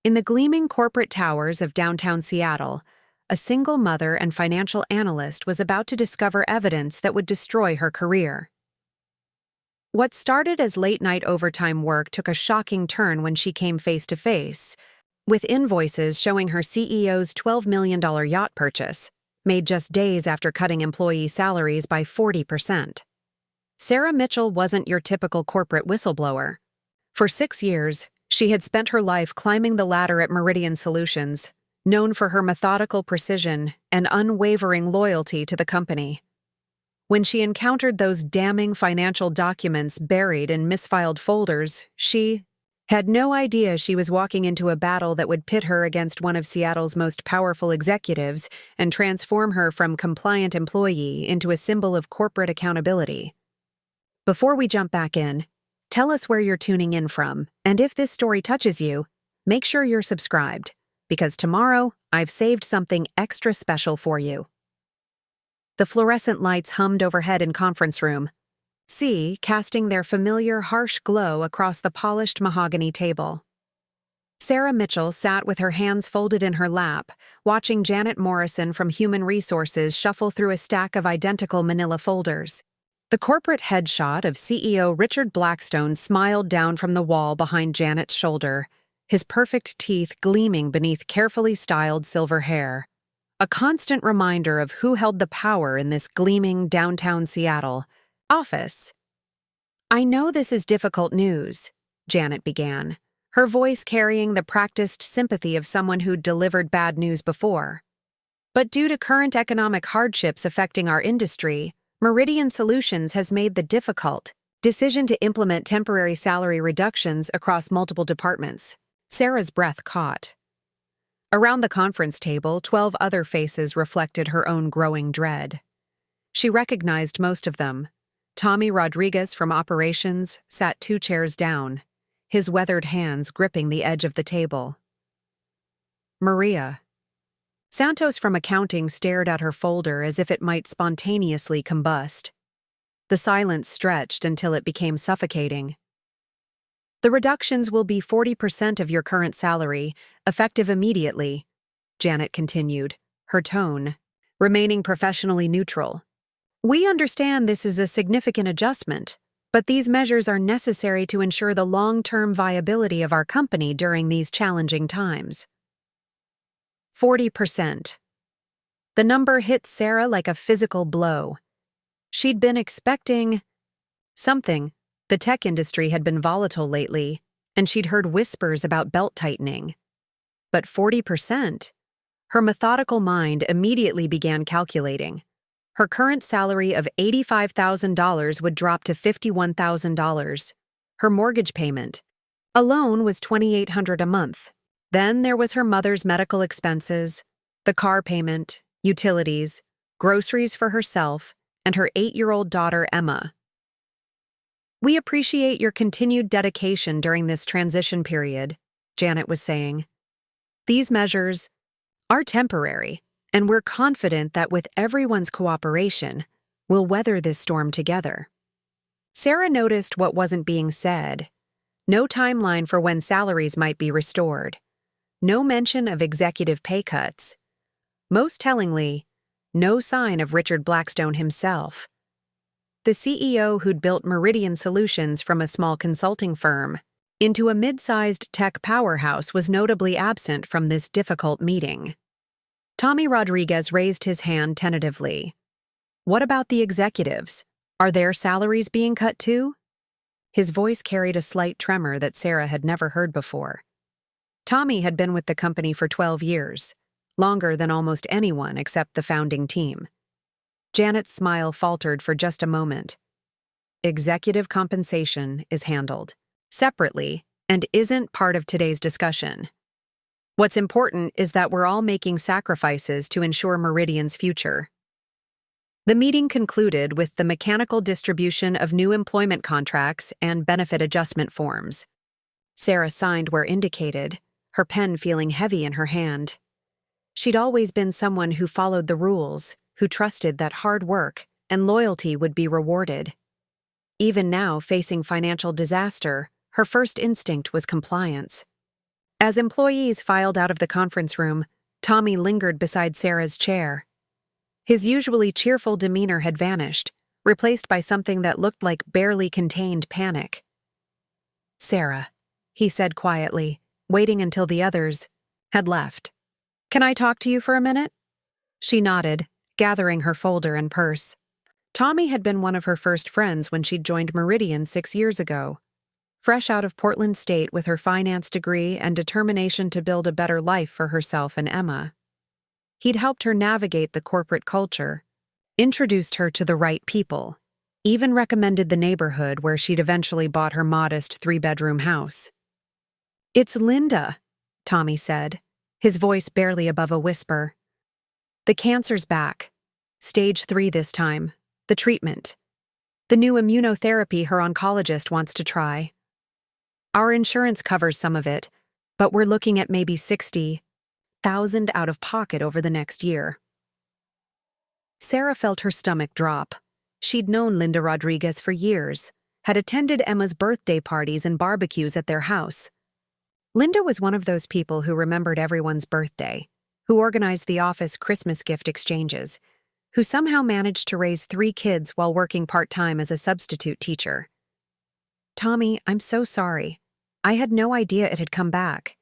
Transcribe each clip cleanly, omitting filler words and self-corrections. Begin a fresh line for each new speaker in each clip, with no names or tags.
In the gleaming corporate towers of downtown Seattle, a single mother and financial analyst was about to discover evidence that would destroy her career. What started as late-night overtime work took a shocking turn when she came face-to-face, with invoices showing her CEO's $12 million yacht purchase, made just days after cutting employee salaries by 40%. Sarah Mitchell wasn't your typical corporate whistleblower. For 6 years, she had spent her life climbing the ladder at Meridian Solutions, known for her methodical precision and unwavering loyalty to the company. When she encountered those damning financial documents buried in misfiled folders, she had no idea she was walking into a battle that would pit her against one of Seattle's most powerful executives and transform her from compliant employee into a symbol of corporate accountability. Before we jump back in, tell us where you're tuning in from, and if this story touches you, make sure you're subscribed, because tomorrow I've saved something extra special for you. The fluorescent lights hummed overhead in conference room, casting their familiar harsh glow across the polished mahogany table. Sarah Mitchell sat with her hands folded in her lap, watching Janet Morrison from Human Resources shuffle through a stack of identical manila folders. The corporate headshot of CEO Richard Blackstone smiled down from the wall behind Janet's shoulder, his perfect teeth gleaming beneath carefully styled silver hair. A constant reminder of who held the power in this gleaming downtown Seattle office. "I know this is difficult news," Janet began, her voice carrying the practiced sympathy of someone who'd delivered bad news before. "But due to current economic hardships affecting our industry, Meridian Solutions has made the difficult decision to implement temporary salary reductions across multiple departments." Sarah's breath caught. Around the conference table, 12 other faces reflected her own growing dread. She recognized most of them. Tommy Rodriguez from Operations sat 2 chairs down, his weathered hands gripping the edge of the table. Maria Santos from Accounting stared at her folder as if it might spontaneously combust. The silence stretched until it became suffocating. "The reductions will be 40% of your current salary, effective immediately," Janet continued, her tone remaining professionally neutral. "We understand this is a significant adjustment, but these measures are necessary to ensure the long-term viability of our company during these challenging times." 40%. The number hit Sarah like a physical blow. She'd been expecting something. The tech industry had been volatile lately, and she'd heard whispers about belt tightening. But 40%? Her methodical mind immediately began calculating. Her current salary of $85,000 would drop to $51,000. Her mortgage payment alone was $2,800 a month. Then there was her mother's medical expenses, the car payment, utilities, groceries for herself, and her 8-year-old daughter, Emma. "We appreciate your continued dedication during this transition period," Janet was saying. "These measures are temporary, and we're confident that with everyone's cooperation, we'll weather this storm together." Sarah noticed what wasn't being said. No timeline for when salaries might be restored. No mention of executive pay cuts. Most tellingly, no sign of Richard Blackstone himself. The CEO who'd built Meridian Solutions from a small consulting firm into a mid-sized tech powerhouse was notably absent from this difficult meeting. Tommy Rodriguez raised his hand tentatively. "What about the executives? Are their salaries being cut too?" His voice carried a slight tremor that Sarah had never heard before. Tommy had been with the company for 12 years, longer than almost anyone except the founding team. Janet's smile faltered for just a moment. "Executive compensation is handled separately and isn't part of today's discussion. What's important is that we're all making sacrifices to ensure Meridian's future." The meeting concluded with the mechanical distribution of new employment contracts and benefit adjustment forms. Sarah signed where indicated, her pen feeling heavy in her hand. She'd always been someone who followed the rules, who trusted that hard work and loyalty would be rewarded. Even now, facing financial disaster, her first instinct was compliance. As employees filed out of the conference room, Tommy lingered beside Sarah's chair. His usually cheerful demeanor had vanished, replaced by something that looked like barely contained panic. "Sarah," he said quietly, waiting until the others had left. "Can I talk to you for a minute?" She nodded, gathering her folder and purse. Tommy had been one of her first friends when she'd joined Meridian 6 years ago. Fresh out of Portland State with her finance degree and determination to build a better life for herself and Emma. He'd helped her navigate the corporate culture, introduced her to the right people, even recommended the neighborhood where she'd eventually bought her modest 3-bedroom house. "It's Linda," Tommy said, his voice barely above a whisper. "The cancer's back. Stage 3 this time. The treatment. The new immunotherapy her oncologist wants to try. Our insurance covers some of it, but we're looking at maybe $60,000 out of pocket over the next year." Sarah felt her stomach drop. She'd known Linda Rodriguez for years, had attended Emma's birthday parties and barbecues at their house. Linda was one of those people who remembered everyone's birthday, who organized the office Christmas gift exchanges, who somehow managed to raise 3 kids while working part-time as a substitute teacher. "Tommy, I'm so sorry. I had no idea it had come back.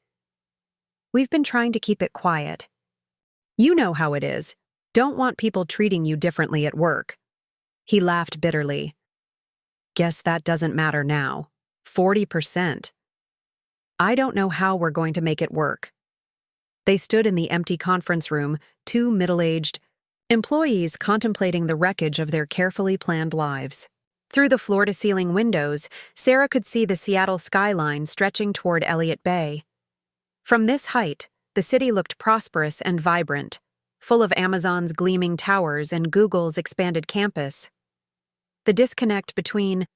We've been trying to keep it quiet. You know how it is. Don't want people treating you differently at work." He laughed bitterly. "Guess that doesn't matter now. 40%. I don't know how we're going to make it work." They stood in the empty conference room, 2 middle-aged employees contemplating the wreckage of their carefully planned lives. Through the floor-to-ceiling windows, Sarah could see the Seattle skyline stretching toward Elliott Bay. From this height, the city looked prosperous and vibrant, full of Amazon's gleaming towers and Google's expanded campus. The disconnect between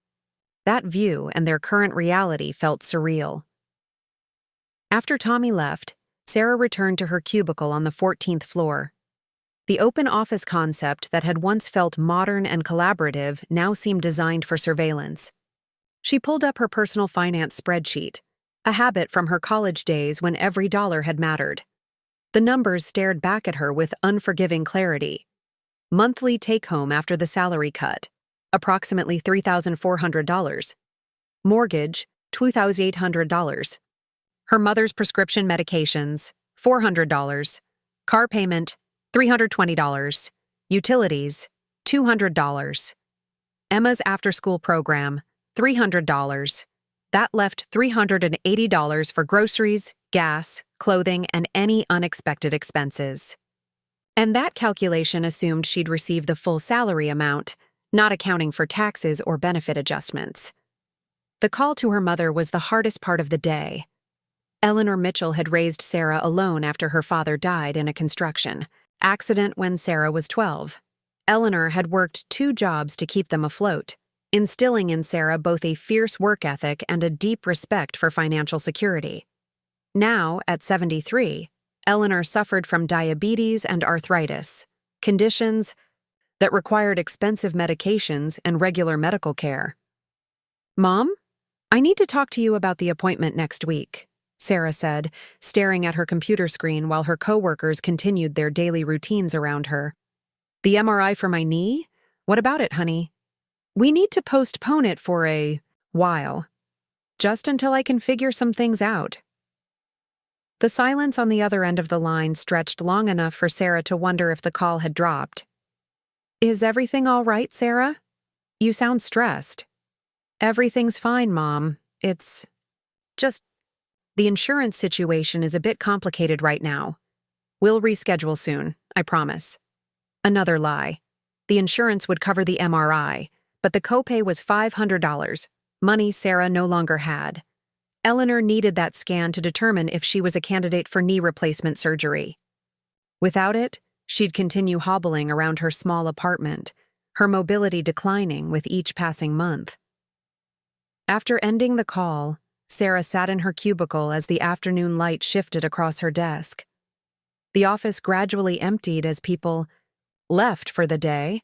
that view and their current reality felt surreal. After Tommy left, Sarah returned to her cubicle on the 14th floor. The open office concept that had once felt modern and collaborative now seemed designed for surveillance. She pulled up her personal finance spreadsheet, a habit from her college days when every dollar had mattered. The numbers stared back at her with unforgiving clarity. Monthly take-home after the salary cut, approximately $3,400. Mortgage, $2,800. Her mother's prescription medications, $400. Car payment, $320. Utilities, $200. Emma's after-school program, $300. That left $380 for groceries, gas, clothing, and any unexpected expenses. And that calculation assumed she'd receive the full salary amount, not accounting for taxes or benefit adjustments. The call to her mother was the hardest part of the day. Eleanor Mitchell had raised Sarah alone after her father died in a construction accident when Sarah was 12. Eleanor had worked 2 jobs to keep them afloat, instilling in Sarah both a fierce work ethic and a deep respect for financial security. Now, at 73, Eleanor suffered from diabetes and arthritis, conditions that required expensive medications and regular medical care. "Mom, I need to talk to you about the appointment next week," Sarah said, staring at her computer screen while her coworkers continued their daily routines around her. "The MRI for my knee? What about it, honey?" "We need to postpone it for a while, just until I can figure some things out." The silence on the other end of the line stretched long enough for Sarah to wonder if the call had dropped. "Is everything all right, Sarah? You sound stressed." "Everything's fine, Mom. It's just the insurance situation is a bit complicated right now. We'll reschedule soon, I promise." Another lie. The insurance would cover the MRI, but the copay was $500, money Sarah no longer had. Eleanor needed that scan to determine if she was a candidate for knee replacement surgery. Without it, she'd continue hobbling around her small apartment, her mobility declining with each passing month. After ending the call, Sarah sat in her cubicle as the afternoon light shifted across her desk. The office gradually emptied as people left for the day,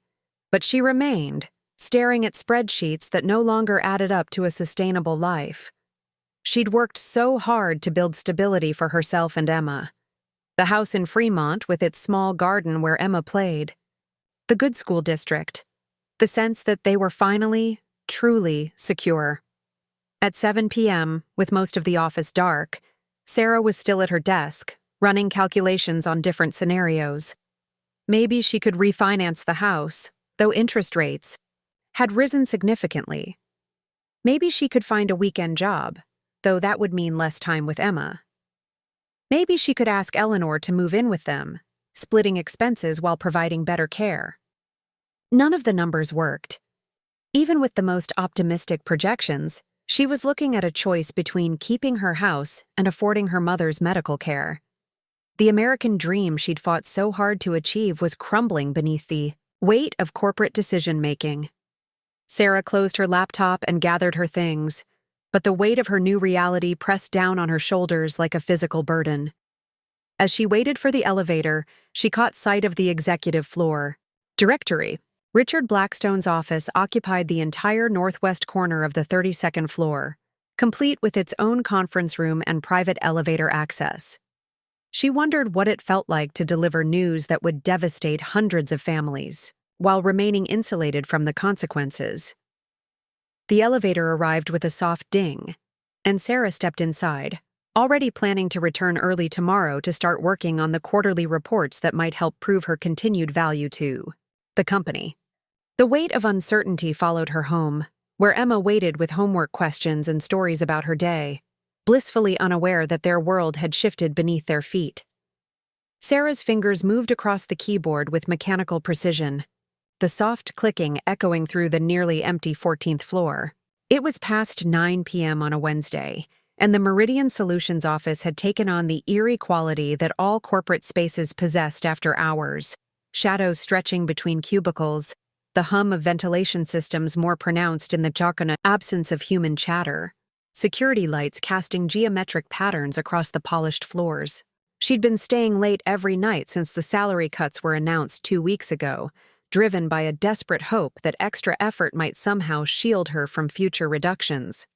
but she remained, staring at spreadsheets that no longer added up to a sustainable life. She'd worked so hard to build stability for herself and Emma. The house in Fremont with its small garden where Emma played. The good school district. The sense that they were finally, truly secure. At 7 p.m., with most of the office dark, Sarah was still at her desk, running calculations on different scenarios. Maybe she could refinance the house, though interest rates had risen significantly. Maybe she could find a weekend job, though that would mean less time with Emma. Maybe she could ask Eleanor to move in with them, splitting expenses while providing better care. None of the numbers worked. Even with the most optimistic projections, she was looking at a choice between keeping her house and affording her mother's medical care. The American dream she'd fought so hard to achieve was crumbling beneath the weight of corporate decision-making. Sarah closed her laptop and gathered her things, but the weight of her new reality pressed down on her shoulders like a physical burden. As she waited for the elevator, she caught sight of the executive floor. Directory. Richard Blackstone's office occupied the entire northwest corner of the 32nd floor, complete with its own conference room and private elevator access. She wondered what it felt like to deliver news that would devastate hundreds of families, while remaining insulated from the consequences. The elevator arrived with a soft ding, and Sarah stepped inside, already planning to return early tomorrow to start working on the quarterly reports that might help prove her continued value to the company. The weight of uncertainty followed her home, where Emma waited with homework questions and stories about her day, blissfully unaware that their world had shifted beneath their feet. Sarah's fingers moved across the keyboard with mechanical precision, the soft clicking echoing through the nearly empty 14th floor. It was past 9 p.m. on a Wednesday, and the Meridian Solutions office had taken on the eerie quality that all corporate spaces possessed after hours, shadows stretching between cubicles, the hum of ventilation systems more pronounced in the jocund absence of human chatter, security lights casting geometric patterns across the polished floors. She'd been staying late every night since the salary cuts were announced 2 weeks ago, driven by a desperate hope that extra effort might somehow shield her from future reductions.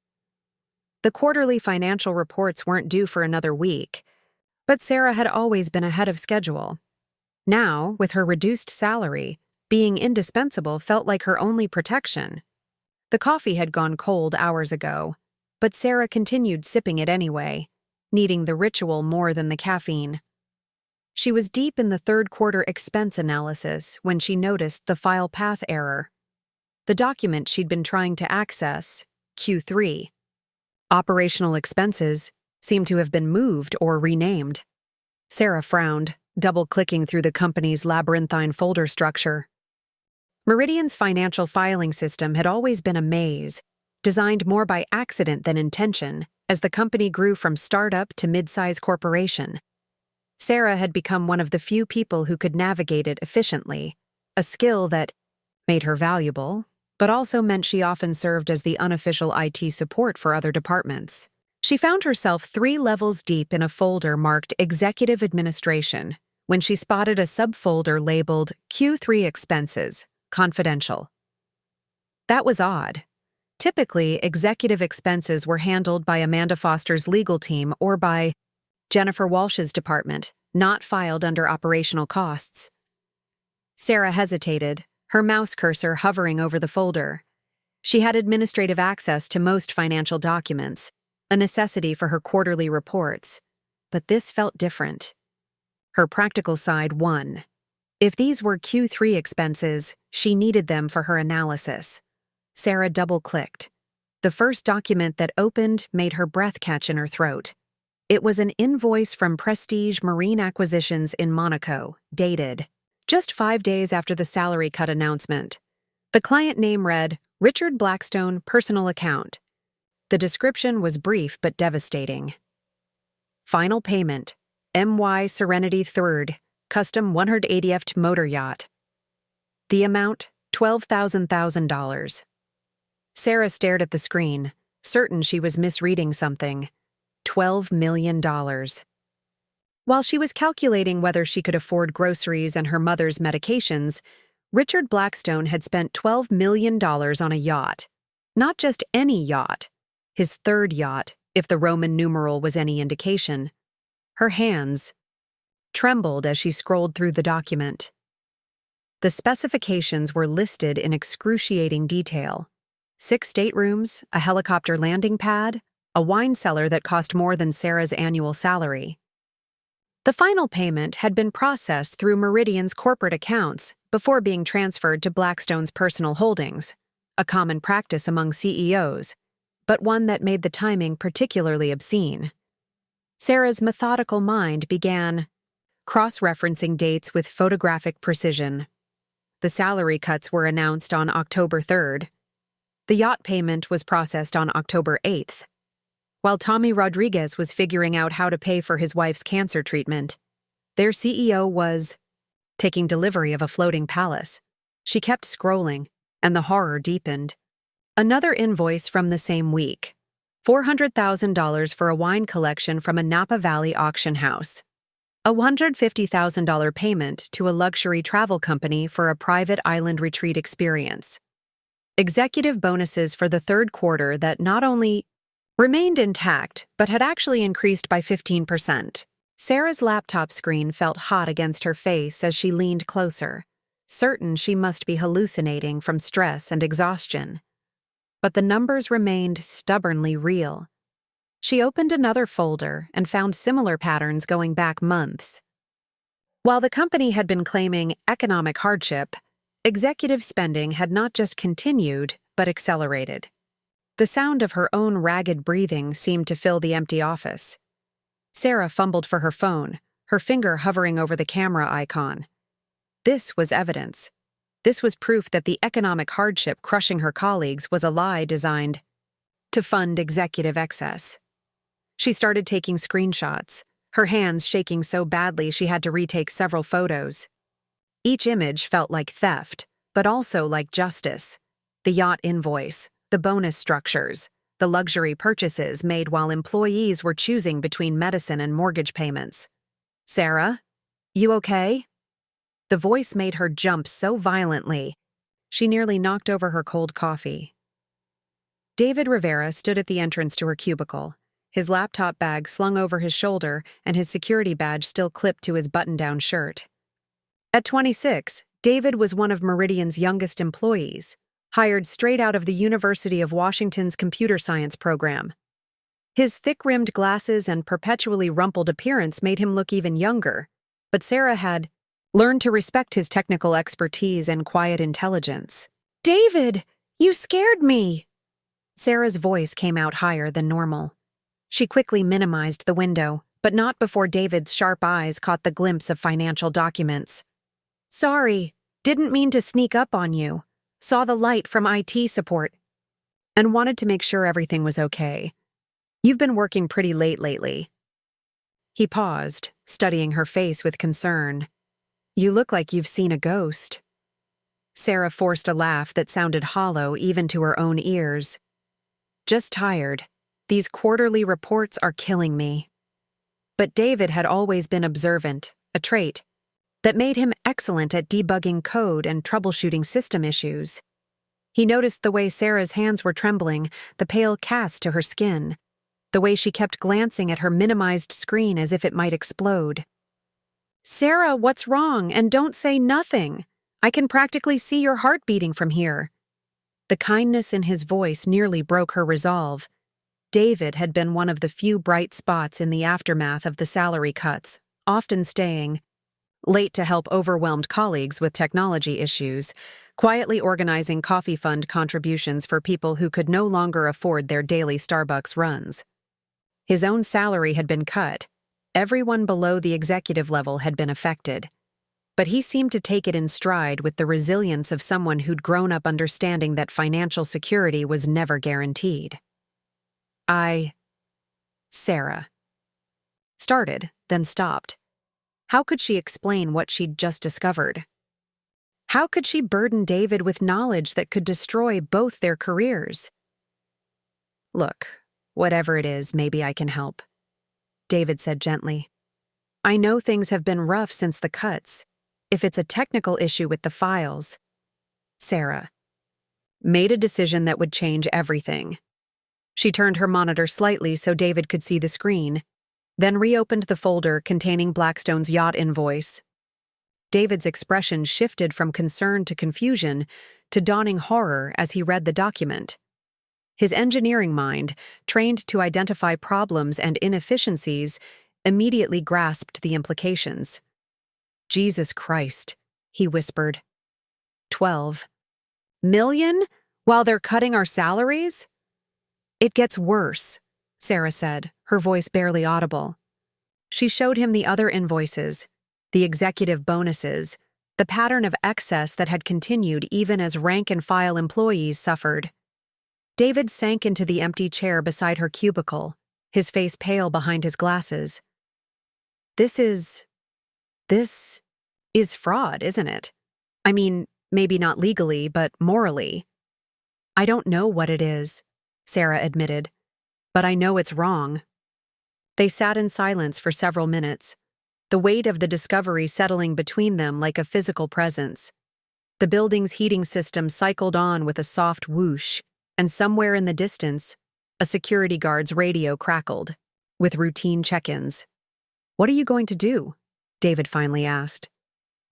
The quarterly financial reports weren't due for another week, but Sarah had always been ahead of schedule. Now, with her reduced salary, being indispensable felt like her only protection. The coffee had gone cold hours ago, but Sarah continued sipping it anyway, needing the ritual more than the caffeine. She was deep in the third quarter expense analysis when she noticed the file path error. The document she'd been trying to access, Q3. Operational expenses, seemed to have been moved or renamed. Sarah frowned, double-clicking through the company's labyrinthine folder structure. Meridian's financial filing system had always been a maze, designed more by accident than intention, as the company grew from startup to mid-size corporation. Sarah had become one of the few people who could navigate it efficiently, a skill that made her valuable, but also meant she often served as the unofficial IT support for other departments. She found herself 3 levels deep in a folder marked Executive Administration when she spotted a subfolder labeled Q3 Expenses, Confidential. That was odd. Typically, executive expenses were handled by Amanda Foster's legal team or by Jennifer Walsh's department, not filed under operational costs. Sarah hesitated, her mouse cursor hovering over the folder. She had administrative access to most financial documents, a necessity for her quarterly reports, but this felt different. Her practical side won. If these were Q3 expenses, she needed them for her analysis. Sarah double-clicked. The first document that opened made her breath catch in her throat. It was an invoice from Prestige Marine Acquisitions in Monaco, dated just 5 days after the salary cut announcement. The client name read, Richard Blackstone, Personal Account. The description was brief but devastating. Final payment, MY Serenity 3rd, custom 180ft motor yacht. The amount, $12,000. Sarah stared at the screen, certain she was misreading something. $12 million. While she was calculating whether she could afford groceries and her mother's medications, Richard Blackstone had spent $12 million on a yacht. Not just any yacht, his third yacht, if the Roman numeral was any indication. Her hands trembled as she scrolled through the document. The specifications were listed in excruciating detail. 6 staterooms, a helicopter landing pad, a wine cellar that cost more than Sarah's annual salary. The final payment had been processed through Meridian's corporate accounts before being transferred to Blackstone's personal holdings, a common practice among CEOs, but one that made the timing particularly obscene. Sarah's methodical mind began cross-referencing dates with photographic precision. The salary cuts were announced on October 3rd. The yacht payment was processed on October 8th. While Tommy Rodriguez was figuring out how to pay for his wife's cancer treatment, their CEO was taking delivery of a floating palace. She kept scrolling, and the horror deepened. Another invoice from the same week. $400,000 for a wine collection from a Napa Valley auction house. A $150,000 payment to a luxury travel company for a private island retreat experience. Executive bonuses for the third quarter that not only remained intact, but had actually increased by 15%. Sarah's laptop screen felt hot against her face as she leaned closer, certain she must be hallucinating from stress and exhaustion. But the numbers remained stubbornly real. She opened another folder and found similar patterns going back months. While the company had been claiming economic hardship, executive spending had not just continued, but accelerated. The sound of her own ragged breathing seemed to fill the empty office. Sarah fumbled for her phone, her finger hovering over the camera icon. This was evidence. This was proof that the economic hardship crushing her colleagues was a lie designed to fund executive excess. She started taking screenshots, her hands shaking so badly she had to retake several photos. Each image felt like theft, but also like justice. The yacht invoice, the bonus structures, the luxury purchases made while employees were choosing between medicine and mortgage payments. "Sarah, you okay?" The voice made her jump so violently, she nearly knocked over her cold coffee. David Rivera stood at the entrance to her cubicle, his laptop bag slung over his shoulder and his security badge still clipped to his button-down shirt. At 26, David was one of Meridian's youngest employees, hired straight out of the University of Washington's computer science program. His thick-rimmed glasses and perpetually rumpled appearance made him look even younger, but Sarah had learned to respect his technical expertise and quiet intelligence. "David, you scared me!" Sarah's voice came out higher than normal. She quickly minimized the window, but not before David's sharp eyes caught the glimpse of financial documents. "Sorry, didn't mean to sneak up on you. Saw the light from IT support and wanted to make sure everything was okay. You've been working pretty late lately." He paused, studying her face with concern. "You look like you've seen a ghost." Sarah forced a laugh that sounded hollow even to her own ears. "Just tired. These quarterly reports are killing me." But David had always been observant, a trait that made him excellent at debugging code and troubleshooting system issues. He noticed the way Sarah's hands were trembling, the pale cast to her skin, the way she kept glancing at her minimized screen as if it might explode. "Sarah, what's wrong? And don't say nothing. I can practically see your heart beating from here." The kindness in his voice nearly broke her resolve. David had been one of the few bright spots in the aftermath of the salary cuts, often staying late to help overwhelmed colleagues with technology issues, quietly organizing coffee fund contributions for people who could no longer afford their daily Starbucks runs. His own salary had been cut. Everyone below the executive level had been affected. But he seemed to take it in stride with the resilience of someone who'd grown up understanding that financial security was never guaranteed. Sarah started, then stopped. How could she explain what she'd just discovered? How could she burden David with knowledge that could destroy both their careers? "Look, whatever it is, maybe I can help," David said gently. "I know things have been rough since the cuts. If it's a technical issue with the files..." Sarah made a decision that would change everything. She turned her monitor slightly so David could see the screen, then reopened the folder containing Blackstone's yacht invoice. David's expression shifted from concern to confusion to dawning horror as he read the document. His engineering mind, trained to identify problems and inefficiencies, immediately grasped the implications. "Jesus Christ," he whispered. 12 million? While they're cutting our salaries? "It gets worse," Sarah said, her voice barely audible. She showed him the other invoices, the executive bonuses, the pattern of excess that had continued even as rank-and-file employees suffered. David sank into the empty chair beside her cubicle, his face pale behind his glasses. This is fraud, isn't it? I mean, maybe not legally, but morally." "I don't know what it is," Sarah admitted, "but I know it's wrong." They sat in silence for several minutes, the weight of the discovery settling between them like a physical presence. The building's heating system cycled on with a soft whoosh, and somewhere in the distance, a security guard's radio crackled, with routine check-ins. "What are you going to do?" David finally asked.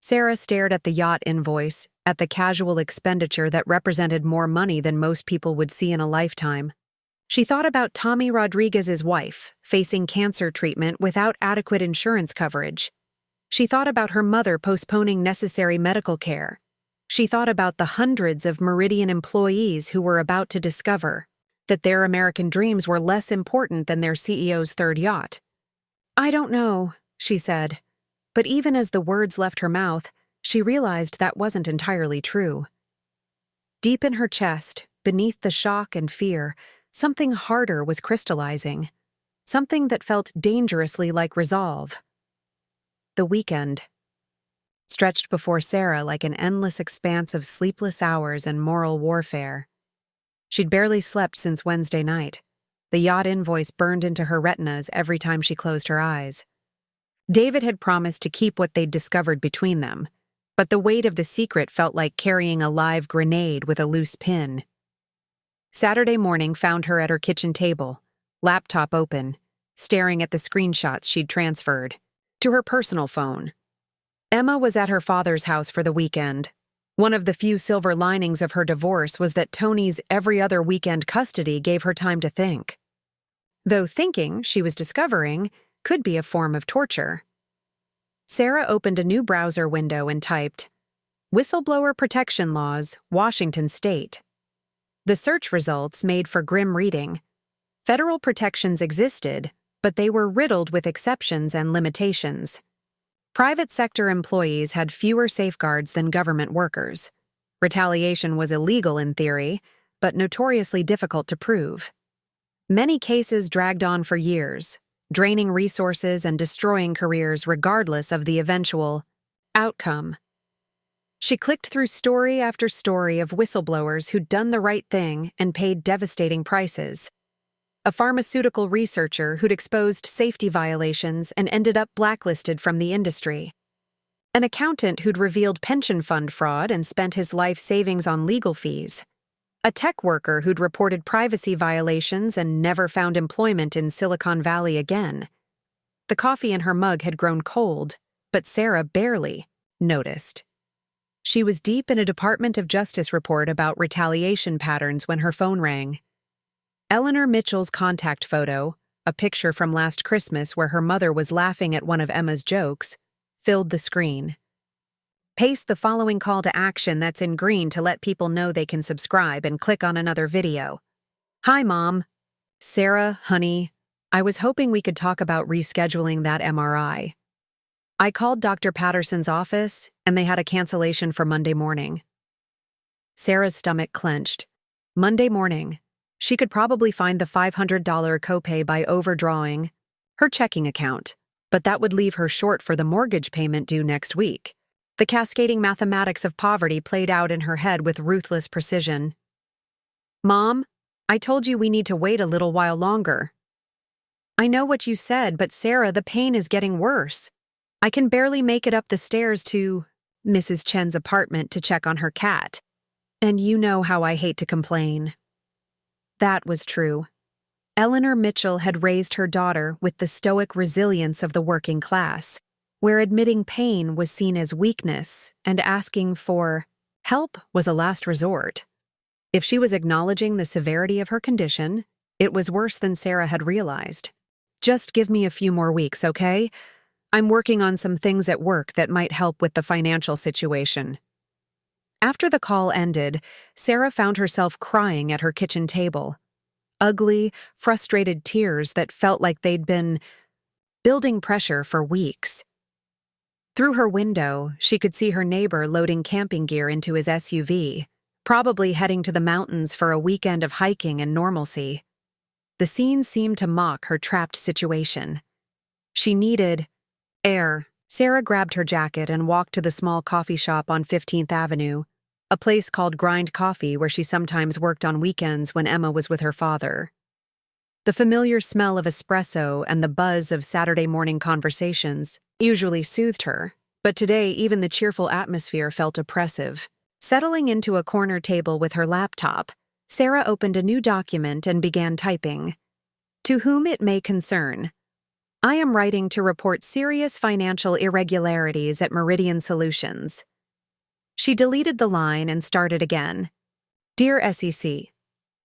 Sarah stared at the yacht invoice, at the casual expenditure that represented more money than most people would see in a lifetime. She thought about Tommy Rodriguez's wife, facing cancer treatment without adequate insurance coverage. She thought about her mother postponing necessary medical care. She thought about the hundreds of Meridian employees who were about to discover that their American dreams were less important than their CEO's third yacht. "I don't know," she said. But even as the words left her mouth, she realized that wasn't entirely true. Deep in her chest, beneath the shock and fear, something harder was crystallizing, something that felt dangerously like resolve. The weekend stretched before Sarah like an endless expanse of sleepless hours and moral warfare. She'd barely slept since Wednesday night. The yacht invoice burned into her retinas every time she closed her eyes. David had promised to keep what they'd discovered between them, but the weight of the secret felt like carrying a live grenade with a loose pin. Saturday morning found her at her kitchen table, laptop open, staring at the screenshots she'd transferred to her personal phone. Emma was at her father's house for the weekend. One of the few silver linings of her divorce was that Tony's every other weekend custody gave her time to think. Though thinking, she was discovering, could be a form of torture. Sarah opened a new browser window and typed, "Whistleblower Protection Laws, Washington State." The search results made for grim reading. Federal protections existed, but they were riddled with exceptions and limitations. Private sector employees had fewer safeguards than government workers. Retaliation was illegal in theory, but notoriously difficult to prove. Many cases dragged on for years, draining resources and destroying careers regardless of the eventual outcome. She clicked through story after story of whistleblowers who'd done the right thing and paid devastating prices. A pharmaceutical researcher who'd exposed safety violations and ended up blacklisted from the industry. An accountant who'd revealed pension fund fraud and spent his life savings on legal fees. A tech worker who'd reported privacy violations and never found employment in Silicon Valley again. The coffee in her mug had grown cold, but Sarah barely noticed. She was deep in a Department of Justice report about retaliation patterns when her phone rang. Eleanor Mitchell's contact photo, a picture from last Christmas where her mother was laughing at one of Emma's jokes, filled the screen. Paste the following call to action that's in green to let people know they can subscribe and click on another video. Hi, Mom. Sarah, honey, I was hoping we could talk about rescheduling that MRI. I called Dr. Patterson's office, and they had a cancellation for Monday morning. Sarah's stomach clenched. Monday morning. She could probably find the $500 copay by overdrawing her checking account, but that would leave her short for the mortgage payment due next week. The cascading mathematics of poverty played out in her head with ruthless precision. Mom, I told you we need to wait a little while longer. I know what you said, but Sarah, the pain is getting worse. I can barely make it up the stairs to Mrs. Chen's apartment to check on her cat. And you know how I hate to complain. That was true. Eleanor Mitchell had raised her daughter with the stoic resilience of the working class, where admitting pain was seen as weakness and asking for help was a last resort. If she was acknowledging the severity of her condition, it was worse than Sarah had realized. "Just give me a few more weeks, okay? I'm working on some things at work that might help with the financial situation." After the call ended, Sarah found herself crying at her kitchen table. Ugly, frustrated tears that felt like they'd been building pressure for weeks. Through her window, she could see her neighbor loading camping gear into his SUV, probably heading to the mountains for a weekend of hiking and normalcy. The scene seemed to mock her trapped situation. She needed air. Sarah grabbed her jacket and walked to the small coffee shop on 15th Avenue, a place called Grind Coffee where she sometimes worked on weekends when Emma was with her father. The familiar smell of espresso and the buzz of Saturday morning conversations usually soothed her, but today even the cheerful atmosphere felt oppressive. Settling into a corner table with her laptop, Sarah opened a new document and began typing. "To whom it may concern. I am writing to report serious financial irregularities at Meridian Solutions." She deleted the line and started again. "Dear SEC,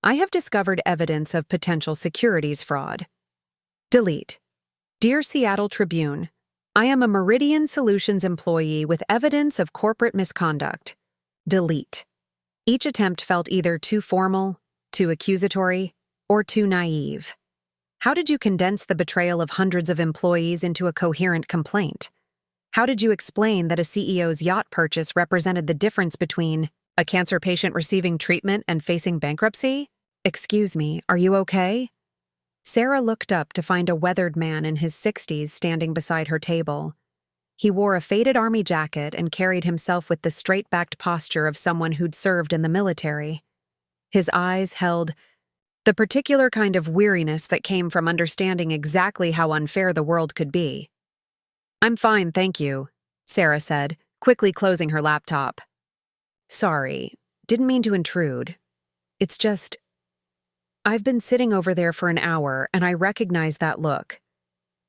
I have discovered evidence of potential securities fraud." Delete. "Dear Seattle Tribune, I am a Meridian Solutions employee with evidence of corporate misconduct." Delete. Each attempt felt either too formal, too accusatory, or too naive. How did you condense the betrayal of hundreds of employees into a coherent complaint? How did you explain that a CEO's yacht purchase represented the difference between a cancer patient receiving treatment and facing bankruptcy? "Excuse me, are you okay?" Sarah looked up to find a weathered man in his 60s standing beside her table. He wore a faded army jacket and carried himself with the straight-backed posture of someone who'd served in the military. His eyes held the particular kind of weariness that came from understanding exactly how unfair the world could be. "I'm fine, thank you," Sarah said, quickly closing her laptop. "Sorry, didn't mean to intrude. It's just, I've been sitting over there for an hour and I recognize that look.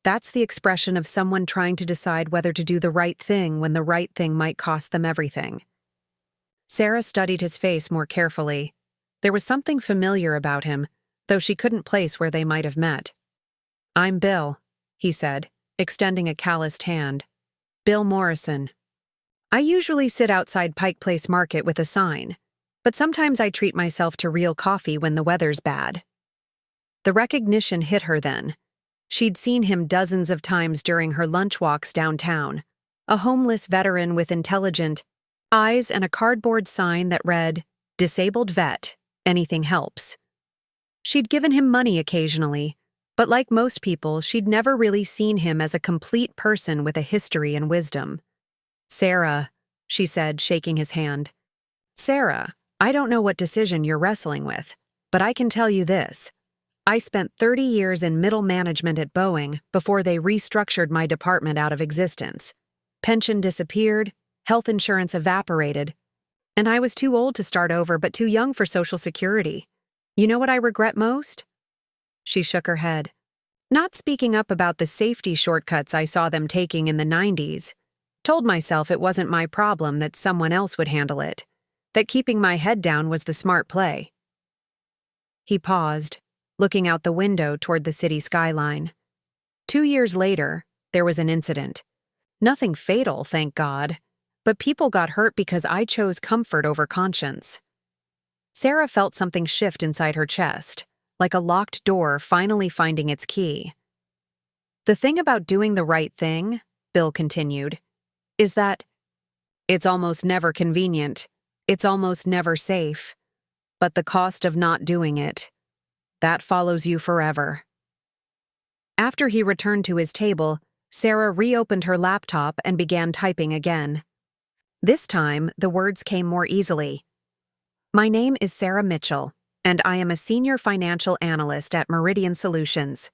That's the expression of someone trying to decide whether to do the right thing when the right thing might cost them everything." Sarah studied his face more carefully. There was something familiar about him, though she couldn't place where they might have met. "I'm Bill," he said, extending a calloused hand. "Bill Morrison. I usually sit outside Pike Place Market with a sign, but sometimes I treat myself to real coffee when the weather's bad." The recognition hit her then. She'd seen him dozens of times during her lunch walks downtown, a homeless veteran with intelligent eyes and a cardboard sign that read, "Disabled Vet, Anything Helps." She'd given him money occasionally, but like most people, she'd never really seen him as a complete person with a history and wisdom. "Sarah," she said, shaking his hand. "Sarah, I don't know what decision you're wrestling with, but I can tell you this. I spent 30 years in middle management at Boeing before they restructured my department out of existence. Pension disappeared, health insurance evaporated, and I was too old to start over but too young for Social Security. You know what I regret most?" She shook her head. "Not speaking up about the safety shortcuts I saw them taking in the 90s. Told myself it wasn't my problem, that someone else would handle it, that keeping my head down was the smart play." He paused, looking out the window toward the city skyline. 2 years later, there was an incident. Nothing fatal, thank God, but people got hurt because I chose comfort over conscience. Sarah felt something shift inside her chest, like a locked door finally finding its key. "The thing about doing the right thing," Bill continued, "is that it's almost never convenient, it's almost never safe, but the cost of not doing it, that follows you forever." After he returned to his table, Sarah reopened her laptop and began typing again. This time, the words came more easily. "My name is Sarah Mitchell, and I am a senior financial analyst at Meridian Solutions.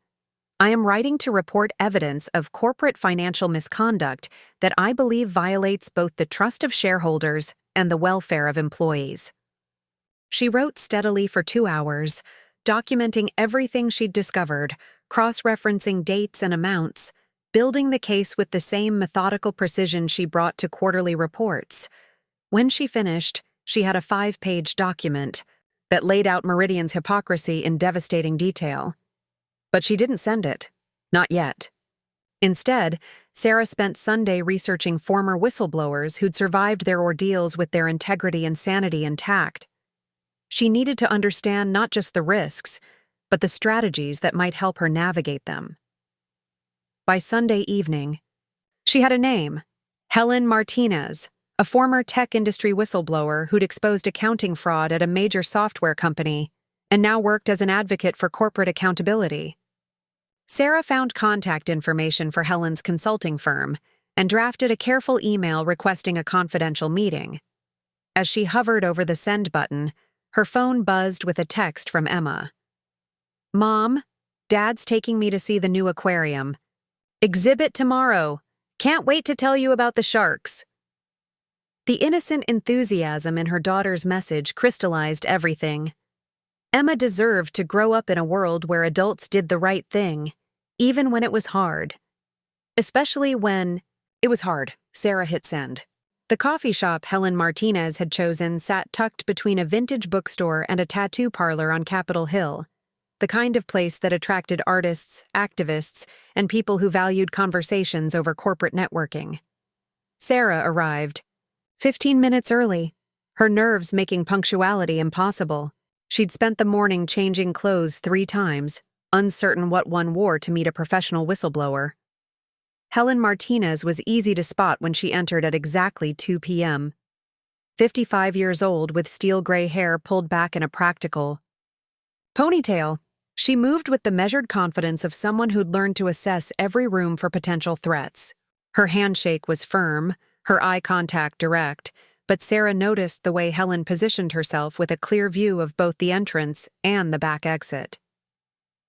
I am writing to report evidence of corporate financial misconduct that I believe violates both the trust of shareholders and the welfare of employees." She wrote steadily for 2 hours, documenting everything she'd discovered, cross-referencing dates and amounts, building the case with the same methodical precision she brought to quarterly reports. When she finished, she had a 5-page document that laid out Meridian's hypocrisy in devastating detail. But she didn't send it. Not yet. Instead, Sarah spent Sunday researching former whistleblowers who'd survived their ordeals with their integrity and sanity intact. She needed to understand not just the risks, but the strategies that might help her navigate them. By Sunday evening, she had a name: Helen Martinez, a former tech industry whistleblower who'd exposed accounting fraud at a major software company and now worked as an advocate for corporate accountability. Sarah found contact information for Helen's consulting firm and drafted a careful email requesting a confidential meeting. As she hovered over the send button, her phone buzzed with a text from Emma. "Mom, Dad's taking me to see the new aquarium. Exhibit tomorrow. Can't wait to tell you about the sharks." The innocent enthusiasm in her daughter's message crystallized everything. Emma deserved to grow up in a world where adults did the right thing, even when it was hard. Especially when it was hard. Sarah hit send. The coffee shop Helen Martinez had chosen sat tucked between a vintage bookstore and a tattoo parlor on Capitol Hill, the kind of place that attracted artists, activists, and people who valued conversations over corporate networking. Sarah arrived 15 minutes early, her nerves making punctuality impossible. She'd spent the morning changing clothes 3 times, uncertain what one wore to meet a professional whistleblower. Helen Martinez was easy to spot when she entered at exactly 2 p.m. 55 years old with steel gray hair pulled back in a practical ponytail, she moved with the measured confidence of someone who'd learned to assess every room for potential threats. Her handshake was firm, her eye contact direct, but Sarah noticed the way Helen positioned herself with a clear view of both the entrance and the back exit.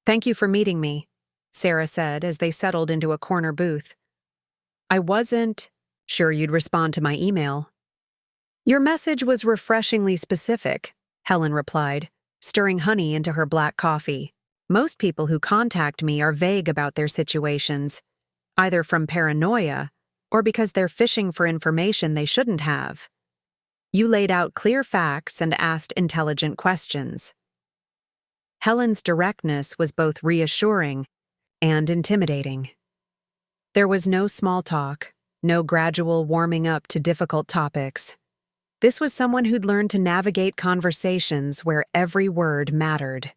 "Thank you for meeting me," Sarah said as they settled into a corner booth. "I wasn't sure you'd respond to my email." "Your message was refreshingly specific," Helen replied, stirring honey into her black coffee. "Most people who contact me are vague about their situations, either from paranoia or because they're fishing for information they shouldn't have. You laid out clear facts and asked intelligent questions." Helen's directness was both reassuring and intimidating. There was no small talk, no gradual warming up to difficult topics. This was someone who'd learned to navigate conversations where every word mattered.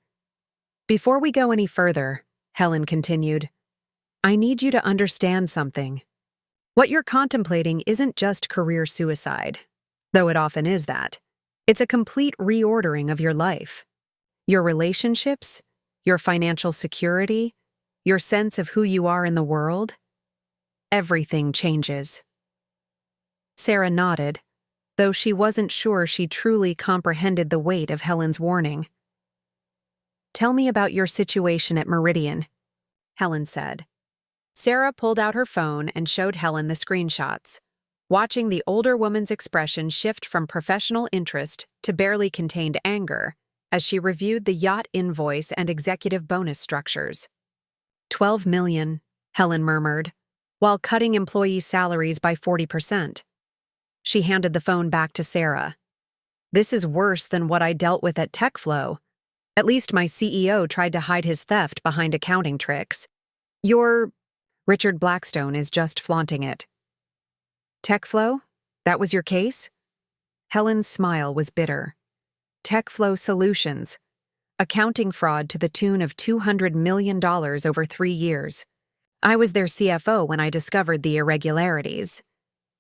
"Before we go any further," Helen continued, "I need you to understand something. What you're contemplating isn't just career suicide, though it often is that. It's a complete reordering of your life. Your relationships, your financial security, your sense of who you are in the world. Everything changes." Sarah nodded, though she wasn't sure she truly comprehended the weight of Helen's warning. "Tell me about your situation at Meridian," Helen said. Sarah pulled out her phone and showed Helen the screenshots, watching the older woman's expression shift from professional interest to barely contained anger as she reviewed the Yacht invoice and executive bonus structures. $12 million, Helen murmured, while cutting employee salaries by 40%. She handed the phone back to Sarah. "This is worse than what I dealt with at TechFlow. At least my CEO tried to hide his theft behind accounting tricks. Your Richard Blackstone is just flaunting it." "TechFlow? That was your case?" Helen's smile was bitter. TechFlow Solutions. Accounting fraud to the tune of $200 million over 3 years. I was their CFO when I discovered the irregularities.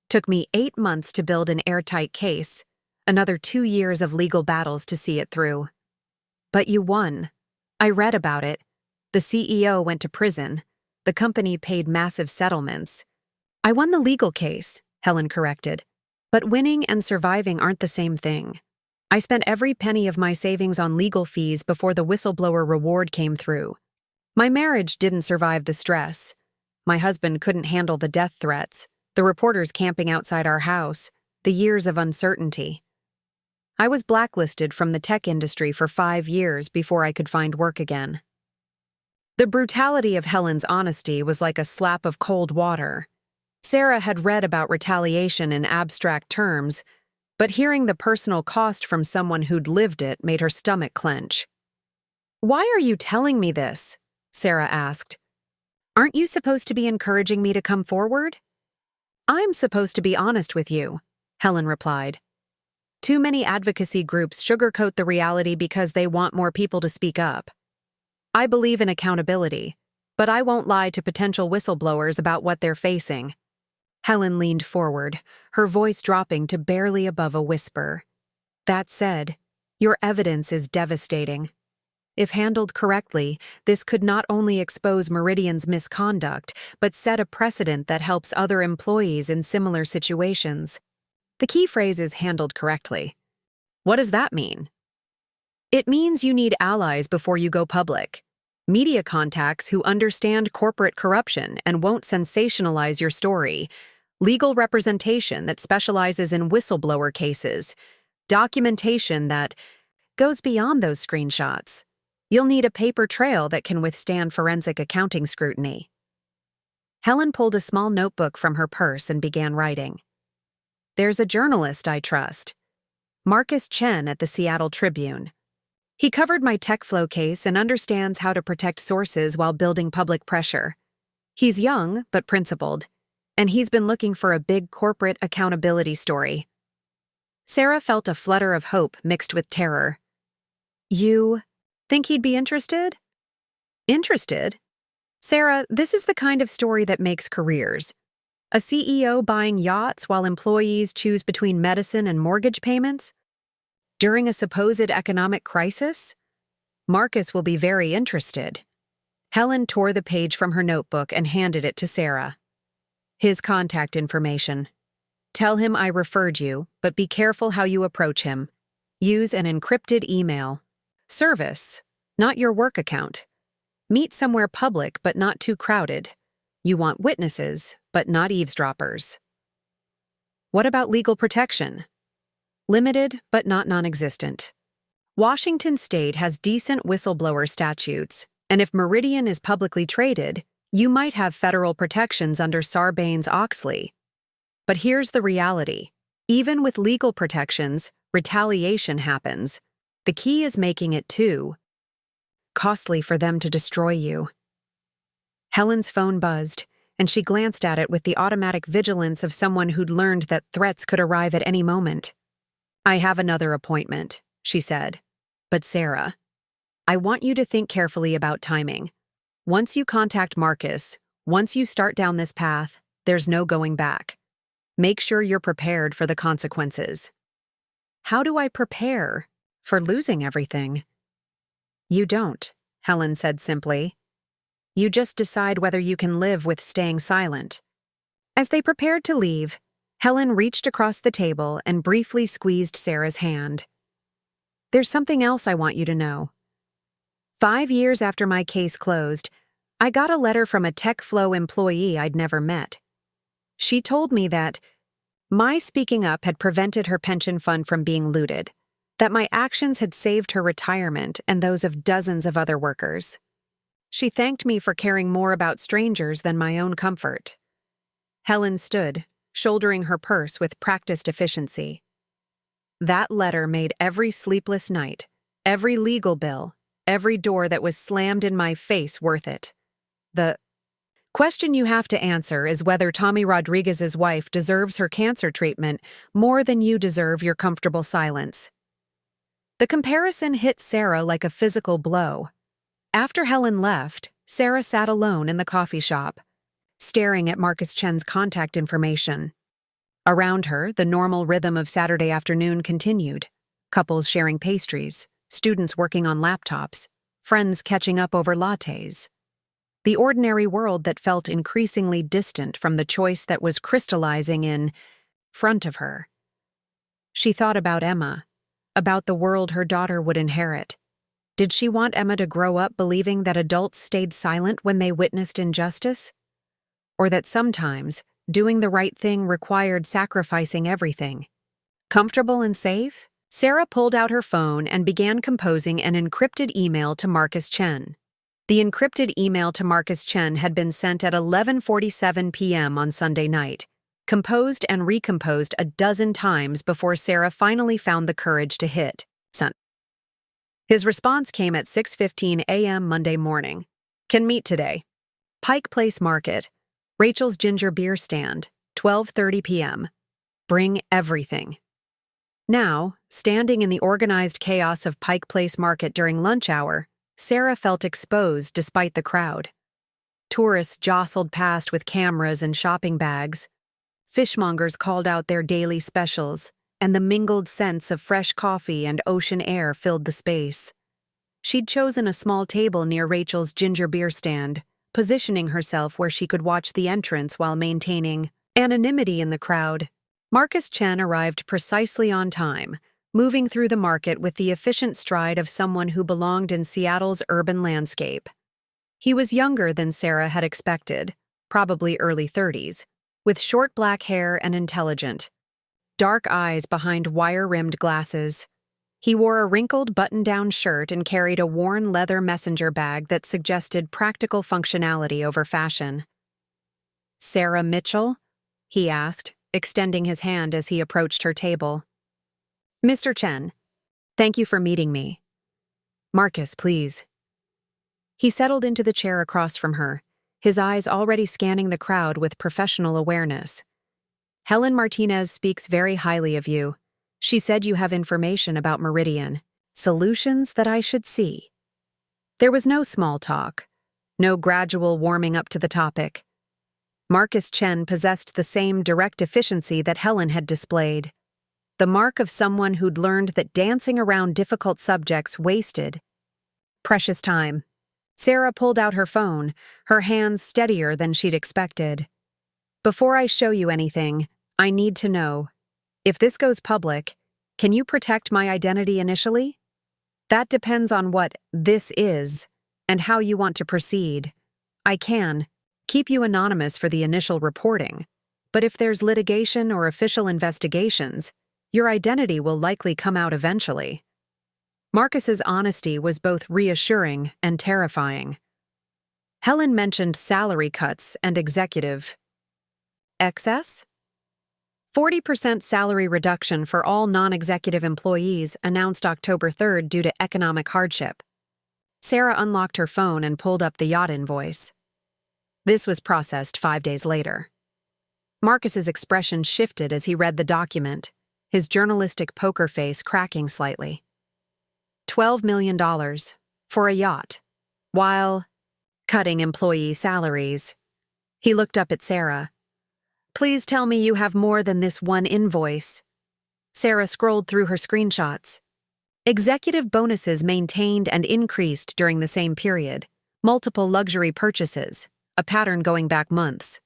Took me 8 months to build an airtight case, another 2 years of legal battles to see it through. But you won. I read about it. The CEO went to prison. The company paid massive settlements. I won the legal case, Helen corrected. But winning and surviving aren't the same thing. I spent every penny of my savings on legal fees before the whistleblower reward came through. My marriage didn't survive the stress. My husband couldn't handle the death threats, the reporters camping outside our house, the years of uncertainty. I was blacklisted from the tech industry for 5 years before I could find work again. The brutality of Helen's honesty was like a slap of cold water. Sarah had read about retaliation in abstract terms, but hearing the personal cost from someone who'd lived it made her stomach clench. "Why are you telling me this?" Sarah asked. "Aren't you supposed to be encouraging me to come forward?" "I'm supposed to be honest with you," Helen replied. "Too many advocacy groups sugarcoat the reality because they want more people to speak up. I believe in accountability, but I won't lie to potential whistleblowers about what they're facing." Helen leaned forward, her voice dropping to barely above a whisper. "That said, your evidence is devastating. If handled correctly, this could not only expose Meridian's misconduct, but set a precedent that helps other employees in similar situations." The key phrase is handled correctly. What does that mean? It means you need allies before you go public. Media contacts who understand corporate corruption and won't sensationalize your story. Legal representation that specializes in whistleblower cases. Documentation that goes beyond those screenshots. You'll need a paper trail that can withstand forensic accounting scrutiny. Helen pulled a small notebook from her purse and began writing. "There's a journalist I trust. Marcus Chen at the Seattle Tribune. He covered my TechFlow case and understands how to protect sources while building public pressure. He's young, but principled, and he's been looking for a big corporate accountability story." Sarah felt a flutter of hope mixed with terror. "You think he'd be interested?" "Interested? Sarah, this is the kind of story that makes careers. A CEO buying yachts while employees choose between medicine and mortgage payments? During a supposed economic crisis? Marcus will be very interested." Helen tore the page from her notebook and handed it to Sarah. "His contact information. Tell him I referred you, but be careful how you approach him. Use an encrypted email. Service, not your work account. Meet somewhere public but not too crowded. You want witnesses, but not eavesdroppers." What about legal protection? Limited, but not non-existent. Washington State has decent whistleblower statutes, and if Meridian is publicly traded, you might have federal protections under Sarbanes-Oxley. But here's the reality. Even with legal protections, retaliation happens. The key is making it too costly for them to destroy you. Helen's phone buzzed, and she glanced at it with the automatic vigilance of someone who'd learned that threats could arrive at any moment. "I have another appointment," she said. "But Sarah, I want you to think carefully about timing. Once you contact Marcus, once you start down this path, there's no going back. Make sure you're prepared for the consequences." "How do I prepare for losing everything?" "You don't," Helen said simply. "You just decide whether you can live with staying silent." As they prepared to leave, Helen reached across the table and briefly squeezed Sarah's hand. "There's something else I want you to know. 5 years after my case closed, I got a letter from a TechFlow employee I'd never met. She told me that my speaking up had prevented her pension fund from being looted, that my actions had saved her retirement and those of dozens of other workers. She thanked me for caring more about strangers than my own comfort." Helen stood, shouldering her purse with practiced efficiency. That letter made every sleepless night, every legal bill, every door that was slammed in my face worth it. The question you have to answer is whether Tommy Rodriguez's wife deserves her cancer treatment more than you deserve your comfortable silence. The comparison hit Sarah like a physical blow. After Helen left, Sarah sat alone in the coffee shop, staring at Marcus Chen's contact information. Around her, the normal rhythm of Saturday afternoon continued. Couples sharing pastries, students working on laptops, friends catching up over lattes. The ordinary world that felt increasingly distant from the choice that was crystallizing in front of her. She thought about Emma, about the world her daughter would inherit. Did she want Emma to grow up believing that adults stayed silent when they witnessed injustice? Or that sometimes doing the right thing required sacrificing everything? Comfortable and safe? Sarah pulled out her phone and began composing an encrypted email to Marcus Chen. The encrypted email to Marcus Chen had been sent at 11:47 p.m. on Sunday night, composed and recomposed a dozen times before Sarah finally found the courage to hit send. His response came at 6:15 a.m. Monday morning. Can meet today. Pike Place Market. Rachel's Ginger Beer Stand. 12:30 p.m. Bring everything. Now, standing in the organized chaos of Pike Place Market during lunch hour, Sarah felt exposed despite the crowd. Tourists jostled past with cameras and shopping bags. Fishmongers called out their daily specials, and the mingled scents of fresh coffee and ocean air filled the space. She'd chosen a small table near Rachel's ginger beer stand, positioning herself where she could watch the entrance while maintaining anonymity in the crowd. Marcus Chen arrived precisely on time, moving through the market with the efficient stride of someone who belonged in Seattle's urban landscape. He was younger than Sarah had expected, probably early 30s, with short black hair and intelligent, dark eyes behind wire-rimmed glasses. He wore a wrinkled button-down shirt and carried a worn leather messenger bag that suggested practical functionality over fashion. "Sarah Mitchell?" he asked, extending his hand as he approached her table. "Mr. Chen, thank you for meeting me. Marcus, please." He settled into the chair across from her, his eyes already scanning the crowd with professional awareness. "Helen Martinez speaks very highly of you. She said you have information about Meridian, solutions that I should see." There was no small talk, no gradual warming up to the topic. Marcus Chen possessed the same direct efficiency that Helen had displayed, the mark of someone who'd learned that dancing around difficult subjects wasted precious time. Sarah pulled out her phone, her hands steadier than she'd expected. "Before I show you anything, I need to know. If this goes public, can you protect my identity initially? That depends on what this is and how you want to proceed. I can keep you anonymous for the initial reporting, but if there's litigation or official investigations, your identity will likely come out eventually." Marcus's honesty was both reassuring and terrifying. Helen mentioned salary cuts and executive excess? 40% salary reduction for all non-executive employees announced October 3rd due to economic hardship. Sarah unlocked her phone and pulled up the Yacht invoice. This was processed 5 days later. Marcus's expression shifted as he read the document, his journalistic poker face cracking slightly. $12 million for a yacht, while cutting employee salaries. He looked up at Sarah. "Please tell me you have more than this one invoice." Sarah scrolled through her screenshots. Executive bonuses maintained and increased during the same period, multiple luxury purchases, a pattern going back months.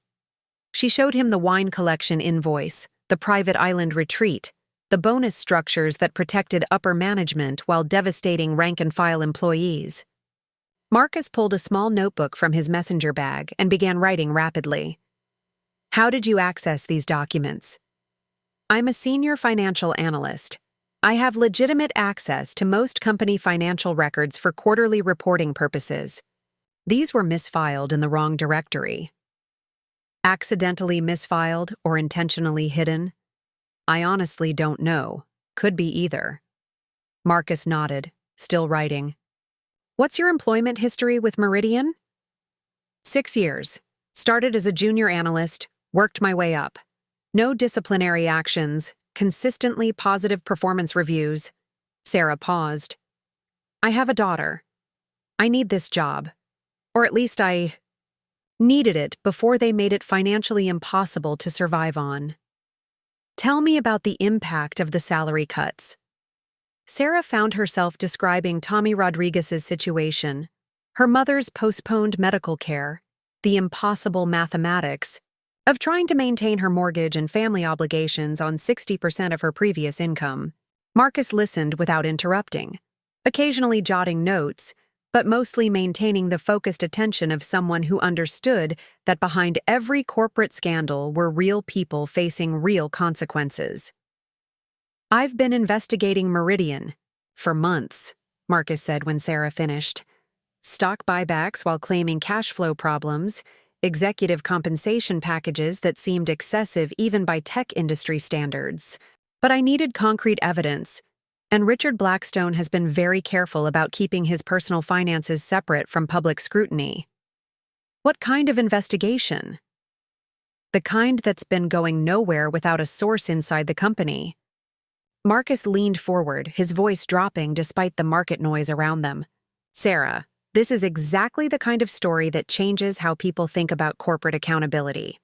She showed him the wine collection invoice, the private island retreat, the bonus structures that protected upper management while devastating rank-and-file employees. Marcus pulled a small notebook from his messenger bag and began writing rapidly. "How did you access these documents?" "I'm a senior financial analyst. I have legitimate access to most company financial records for quarterly reporting purposes. These were misfiled in the wrong directory." Accidentally misfiled or intentionally hidden? "I honestly don't know. Could be either." Marcus nodded, still writing. "What's your employment history with Meridian?" 6 years. Started as a junior analyst, worked my way up. No disciplinary actions, consistently positive performance reviews." Sarah paused. "I have a daughter. I need this job. Or at least I needed it before they made it financially impossible to survive on." "Tell me about the impact of the salary cuts." Sarah found herself describing Tommy Rodriguez's situation, her mother's postponed medical care, the impossible mathematics of trying to maintain her mortgage and family obligations on 60% of her previous income. Marcus listened without interrupting, occasionally jotting notes, but mostly maintaining the focused attention of someone who understood that behind every corporate scandal were real people facing real consequences. I've been investigating Meridian for months, Marcus said when Sarah finished. Stock buybacks while claiming cash flow problems, executive compensation packages that seemed excessive even by tech industry standards. But I needed concrete evidence, and Richard Blackstone has been very careful about keeping his personal finances separate from public scrutiny. What kind of investigation? The kind that's been going nowhere without a source inside the company. Marcus leaned forward, his voice dropping despite the market noise around them. Sarah, this is exactly the kind of story that changes how people think about corporate accountability.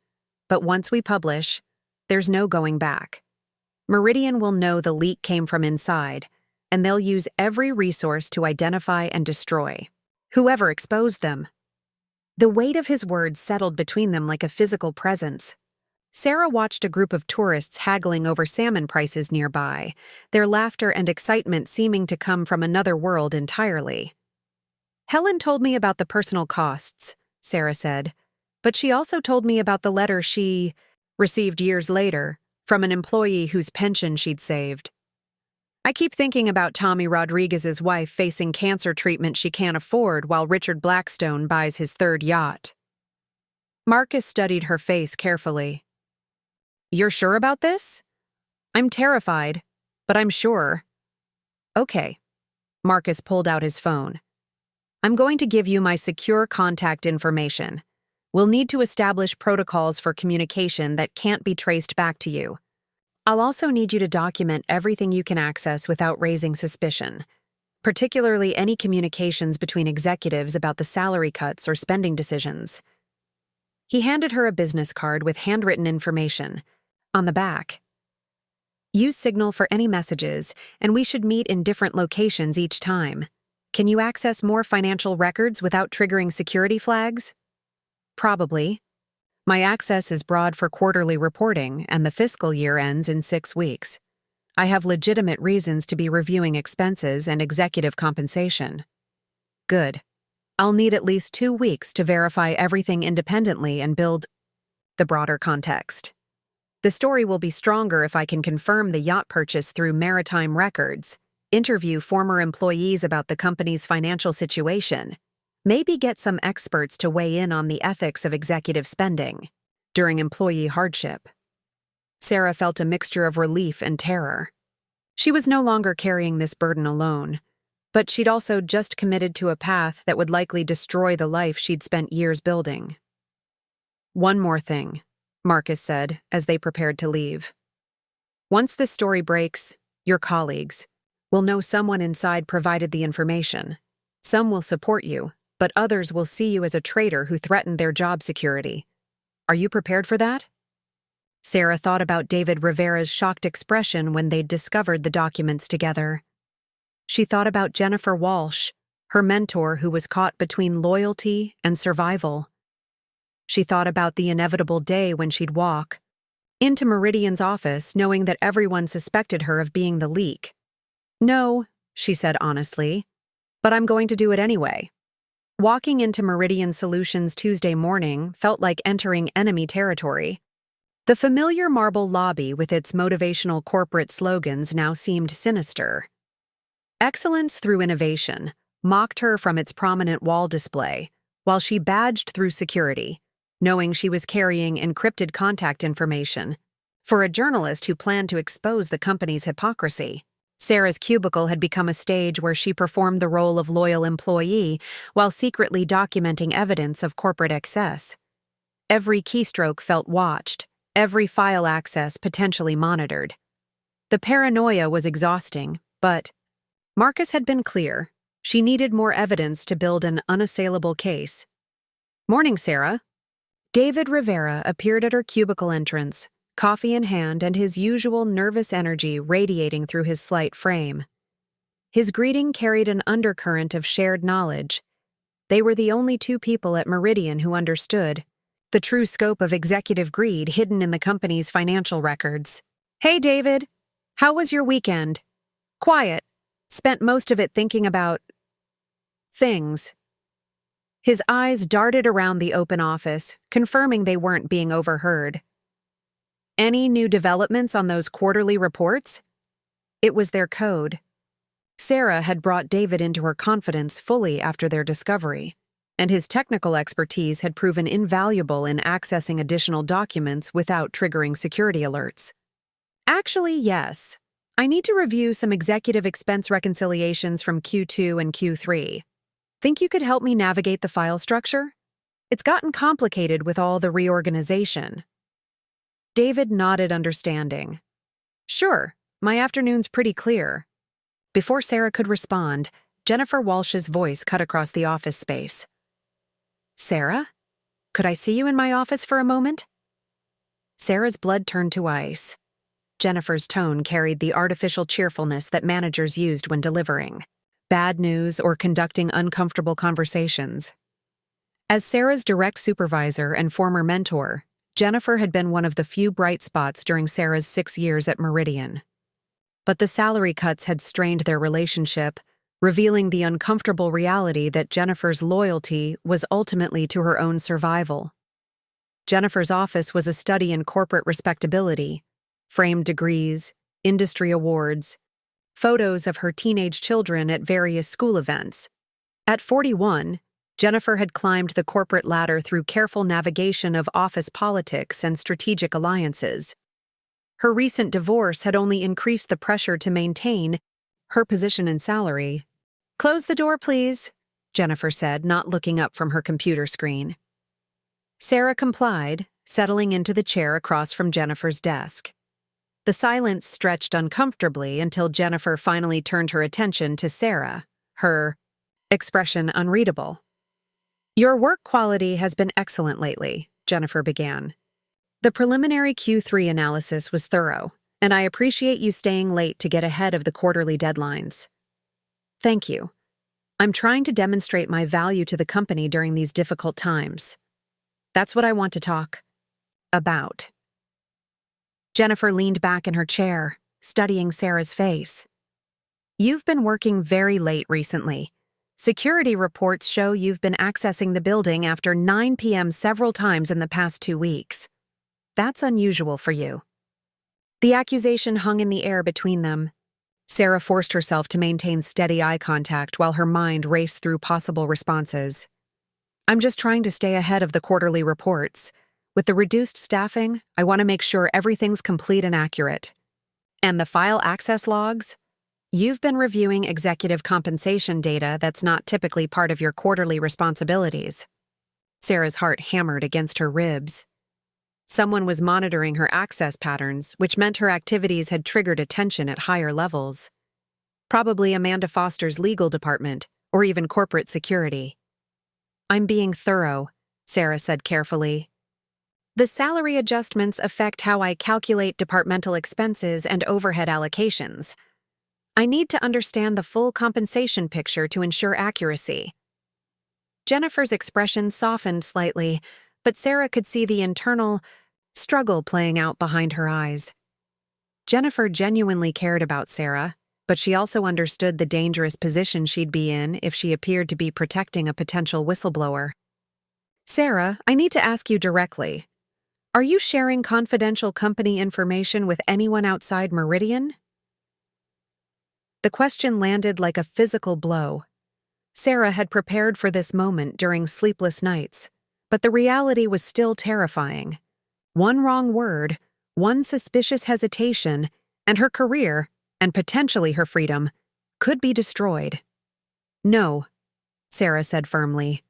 But once we publish, there's no going back. Meridian will know the leak came from inside, and they'll use every resource to identify and destroy whoever exposed them. The weight of his words settled between them like a physical presence. Sarah watched a group of tourists haggling over salmon prices nearby, their laughter and excitement seeming to come from another world entirely. Helen told me about the personal costs, Sarah said, but she also told me about the letter she received years later from an employee whose pension she'd saved. I keep thinking about Tommy Rodriguez's wife facing cancer treatment she can't afford while Richard Blackstone buys his third yacht. Marcus studied her face carefully. You're sure about this? I'm terrified, but I'm sure. Okay. Marcus pulled out his phone. I'm going to give you my secure contact information. We'll need to establish protocols for communication that can't be traced back to you. I'll also need you to document everything you can access without raising suspicion, particularly any communications between executives about the salary cuts or spending decisions. He handed her a business card with handwritten information. On the back, use Signal for any messages, and we should meet in different locations each time. Can you access more financial records without triggering security flags? Probably. My access is broad for quarterly reporting, and the fiscal year ends in 6 weeks. I have legitimate reasons to be reviewing expenses and executive compensation. Good. I'll need at least 2 weeks to verify everything independently and build the broader context. The story will be stronger if I can confirm the yacht purchase through maritime records, interview former employees about the company's financial situation, maybe get some experts to weigh in on the ethics of executive spending during employee hardship. Sarah felt a mixture of relief and terror. She was no longer carrying this burden alone, but she'd also just committed to a path that would likely destroy the life she'd spent years building. One more thing, Marcus said as they prepared to leave. Once this story breaks, your colleagues will know someone inside provided the information. Some will support you, but others will see you as a traitor who threatened their job security. Are you prepared for that? Sarah thought about David Rivera's shocked expression when they'd discovered the documents together. She thought about Jennifer Walsh, her mentor who was caught between loyalty and survival. She thought about the inevitable day when she'd walk into Meridian's office knowing that everyone suspected her of being the leak. No, she said honestly, but I'm going to do it anyway. Walking into Meridian Solutions Tuesday morning felt like entering enemy territory. The familiar marble lobby with its motivational corporate slogans now seemed sinister. Excellence through innovation mocked her from its prominent wall display, while she badged through security, knowing she was carrying encrypted contact information for a journalist who planned to expose the company's hypocrisy. Sarah's cubicle had become a stage where she performed the role of loyal employee while secretly documenting evidence of corporate excess. Every keystroke felt watched, every file access potentially monitored. The paranoia was exhausting, but Marcus had been clear. She needed more evidence to build an unassailable case. Morning, Sarah. David Rivera appeared at her cubicle entrance, coffee in hand and his usual nervous energy radiating through his slight frame. His greeting carried an undercurrent of shared knowledge. They were the only two people at Meridian who understood the true scope of executive greed hidden in the company's financial records. Hey, David. How was your weekend? Quiet. Spent most of it thinking about things. His eyes darted around the open office, confirming they weren't being overheard. Any new developments on those quarterly reports? It was their code. Sarah had brought David into her confidence fully after their discovery, and his technical expertise had proven invaluable in accessing additional documents without triggering security alerts. Actually, yes. I need to review some executive expense reconciliations from Q2 and Q3. Think you could help me navigate the file structure? It's gotten complicated with all the reorganization. David nodded understanding. Sure, my afternoon's pretty clear. Before Sarah could respond, Jennifer Walsh's voice cut across the office space. Sarah? Could I see you in my office for a moment? Sarah's blood turned to ice. Jennifer's tone carried the artificial cheerfulness that managers used when delivering bad news or conducting uncomfortable conversations. As Sarah's direct supervisor and former mentor, Jennifer had been one of the few bright spots during Sarah's 6 years at Meridian. But the salary cuts had strained their relationship, revealing the uncomfortable reality that Jennifer's loyalty was ultimately to her own survival. Jennifer's office was a study in corporate respectability, framed degrees, industry awards, photos of her teenage children at various school events. At 41, Jennifer had climbed the corporate ladder through careful navigation of office politics and strategic alliances. Her recent divorce had only increased the pressure to maintain her position and salary. Close the door, please, Jennifer said, not looking up from her computer screen. Sarah complied, settling into the chair across from Jennifer's desk. The silence stretched uncomfortably until Jennifer finally turned her attention to Sarah, her expression unreadable. Your work quality has been excellent lately, Jennifer began. The preliminary Q3 analysis was thorough, and I appreciate you staying late to get ahead of the quarterly deadlines. Thank you. I'm trying to demonstrate my value to the company during these difficult times. That's what I want to talk about. Jennifer leaned back in her chair, studying Sarah's face. You've been working very late recently. Security reports show you've been accessing the building after 9 p.m. several times in the past 2 weeks. That's unusual for you. The accusation hung in the air between them. Sarah forced herself to maintain steady eye contact while her mind raced through possible responses. I'm just trying to stay ahead of the quarterly reports. With the reduced staffing, I want to make sure everything's complete and accurate. And the file access logs? You've been reviewing executive compensation data that's not typically part of your quarterly responsibilities. Sarah's heart hammered against her ribs. Someone was monitoring her access patterns, which meant her activities had triggered attention at higher levels. Probably Amanda Foster's legal department, or even corporate security. I'm being thorough, Sarah said carefully. The salary adjustments affect how I calculate departmental expenses and overhead allocations. I need to understand the full compensation picture to ensure accuracy. Jennifer's expression softened slightly, but Sarah could see the internal struggle playing out behind her eyes. Jennifer genuinely cared about Sarah, but she also understood the dangerous position she'd be in if she appeared to be protecting a potential whistleblower. Sarah, I need to ask you directly. Are you sharing confidential company information with anyone outside Meridian? The question landed like a physical blow. Sarah had prepared for this moment during sleepless nights, but the reality was still terrifying. One wrong word, one suspicious hesitation, and her career, and potentially her freedom, could be destroyed. No, Sarah said firmly.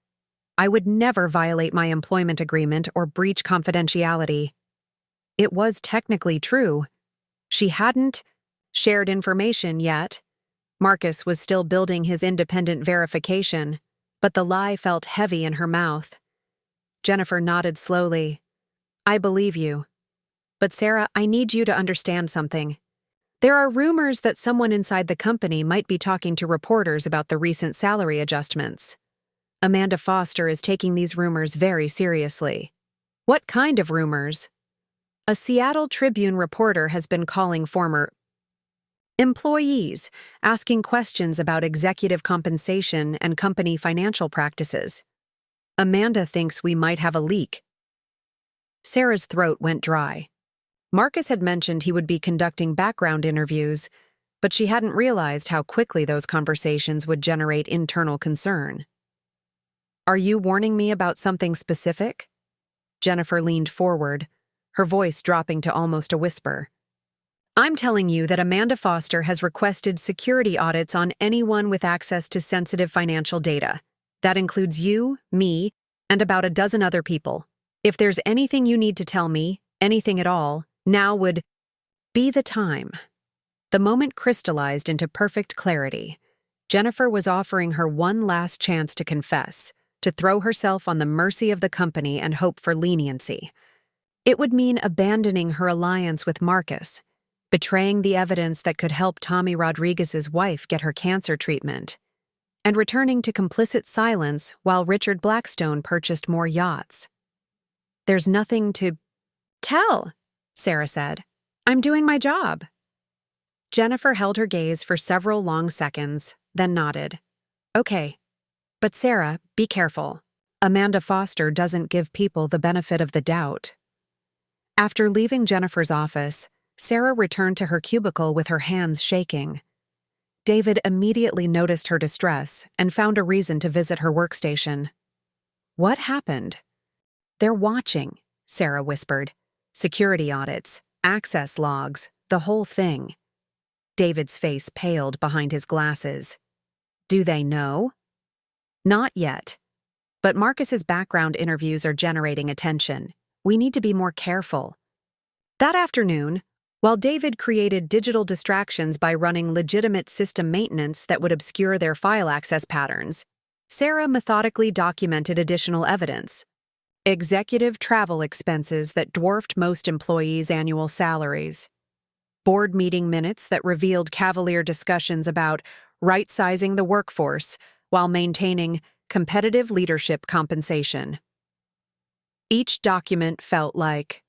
I would never violate my employment agreement or breach confidentiality. It was technically true. She hadn't shared information yet. Marcus was still building his independent verification, but the lie felt heavy in her mouth. Jennifer nodded slowly. I believe you. But Sarah, I need you to understand something. There are rumors that someone inside the company might be talking to reporters about the recent salary adjustments. Amanda Foster is taking these rumors very seriously. What kind of rumors? A Seattle Tribune reporter has been calling former employees, asking questions about executive compensation and company financial practices. Amanda thinks we might have a leak. Sarah's throat went dry. Marcus had mentioned he would be conducting background interviews, but she hadn't realized how quickly those conversations would generate internal concern. "Are you warning me about something specific?" Jennifer leaned forward, her voice dropping to almost a whisper. "I'm telling you that Amanda Foster has requested security audits on anyone with access to sensitive financial data. That includes you, me, and about a dozen other people. If there's anything you need to tell me, anything at all, now would be the time." The moment crystallized into perfect clarity. Jennifer was offering her one last chance to confess, to throw herself on the mercy of the company and hope for leniency. It would mean abandoning her alliance with Marcus, betraying the evidence that could help Tommy Rodriguez's wife get her cancer treatment, and returning to complicit silence while Richard Blackstone purchased more yachts. "There's nothing to tell," Sarah said. "I'm doing my job." Jennifer held her gaze for several long seconds, then nodded. "Okay. But Sarah, be careful. Amanda Foster doesn't give people the benefit of the doubt." After leaving Jennifer's office, Sarah returned to her cubicle with her hands shaking. David immediately noticed her distress and found a reason to visit her workstation. "What happened?" "They're watching," Sarah whispered. "Security audits, access logs, the whole thing." David's face paled behind his glasses. "Do they know?" "Not yet. But Marcus's background interviews are generating attention. We need to be more careful." That afternoon, while David created digital distractions by running legitimate system maintenance that would obscure their file access patterns, Sarah methodically documented additional evidence. Executive travel expenses that dwarfed most employees' annual salaries. Board meeting minutes that revealed cavalier discussions about right-sizing the workforce while maintaining competitive leadership compensation. Each document felt like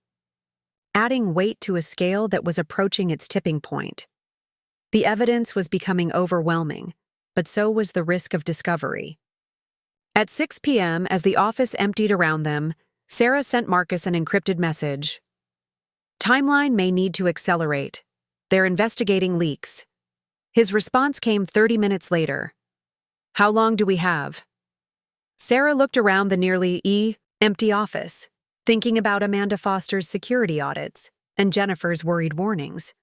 adding weight to a scale that was approaching its tipping point. The evidence was becoming overwhelming, but so was the risk of discovery. At 6 p.m., as the office emptied around them, Sarah sent Marcus an encrypted message. "Timeline may need to accelerate. They're investigating leaks." His response came 30 minutes later. "How long do we have?" Sarah looked around the nearly empty office, thinking about Amanda Foster's security audits and Jennifer's worried warnings.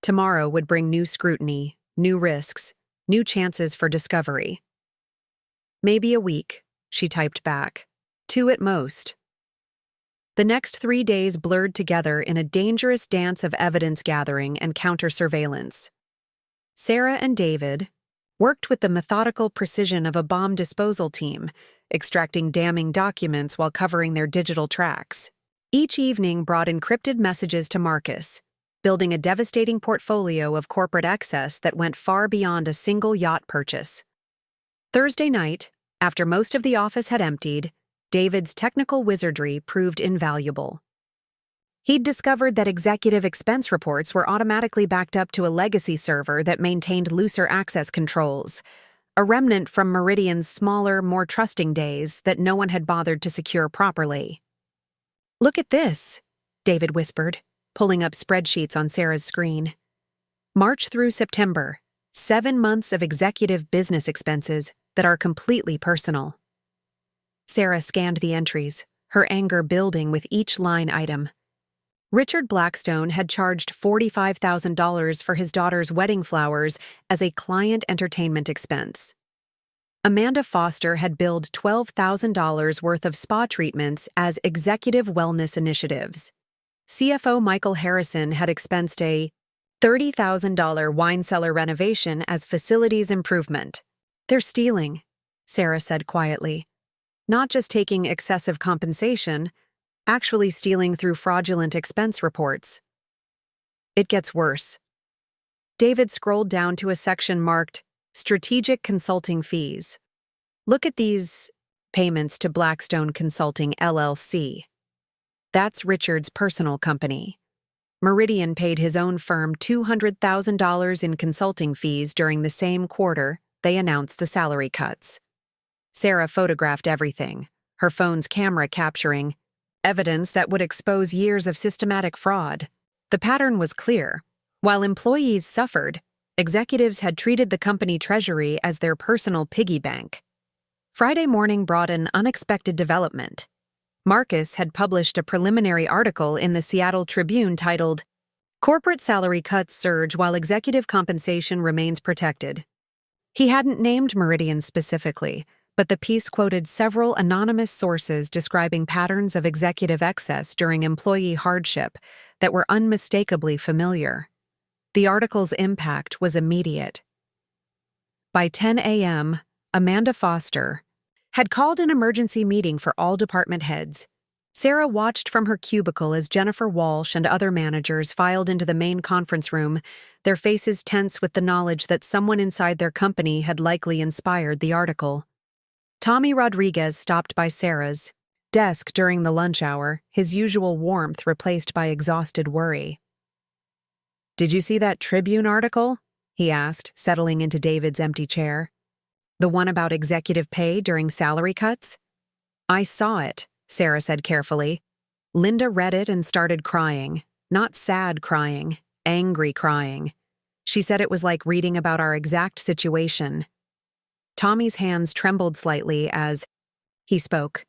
Tomorrow would bring new scrutiny, new risks, new chances for discovery. "Maybe a week," she typed back. "2 at most." The next 3 days blurred together in a dangerous dance of evidence gathering and counter-surveillance. Sarah and David worked with the methodical precision of a bomb disposal team, extracting damning documents while covering their digital tracks. Each evening brought encrypted messages to Marcus, building a devastating portfolio of corporate excess that went far beyond a single yacht purchase. Thursday night, after most of the office had emptied, David's technical wizardry proved invaluable. He'd discovered that executive expense reports were automatically backed up to a legacy server that maintained looser access controls, a remnant from Meridian's smaller, more trusting days that no one had bothered to secure properly. "Look at this," David whispered, pulling up spreadsheets on Sarah's screen. "March through September, 7 months of executive business expenses that are completely personal." Sarah scanned the entries, her anger building with each line item. Richard Blackstone had charged $45,000 for his daughter's wedding flowers as a client entertainment expense. Amanda Foster had billed $12,000 worth of spa treatments as executive wellness initiatives. CFO Michael Harrison had expensed a $30,000 wine cellar renovation as facilities improvement. "They're stealing," Sarah said quietly. "Not just taking excessive compensation, actually stealing through fraudulent expense reports." "It gets worse." David scrolled down to a section marked Strategic Consulting Fees. "Look at these payments to Blackstone Consulting LLC. That's Richard's personal company. Meridian paid his own firm $200,000 in consulting fees during the same quarter they announced the salary cuts." Sarah photographed everything, her phone's camera capturing evidence that would expose years of systematic fraud. The pattern was clear. While employees suffered, Executives had treated the company treasury as their personal piggy bank. Friday morning brought an unexpected development. Marcus had published a preliminary article in the Seattle Tribune titled, "Corporate Salary Cuts Surge While Executive Compensation Remains Protected." He hadn't named Meridian specifically, but the piece quoted several anonymous sources describing patterns of executive excess during employee hardship that were unmistakably familiar. The article's impact was immediate. By 10 a.m., Amanda Foster had called an emergency meeting for all department heads. Sarah watched from her cubicle as Jennifer Walsh and other managers filed into the main conference room, their faces tense with the knowledge that someone inside their company had likely inspired the article. Tommy Rodriguez stopped by Sarah's desk during the lunch hour, his usual warmth replaced by exhausted worry. "Did you see that Tribune article?" he asked, settling into David's empty chair. "The one about executive pay during salary cuts?" "I saw it," Sarah said carefully. Linda read it and started crying. Not sad crying, angry crying. She said it was like reading about our exact situation. Tommy's hands trembled slightly as he spoke.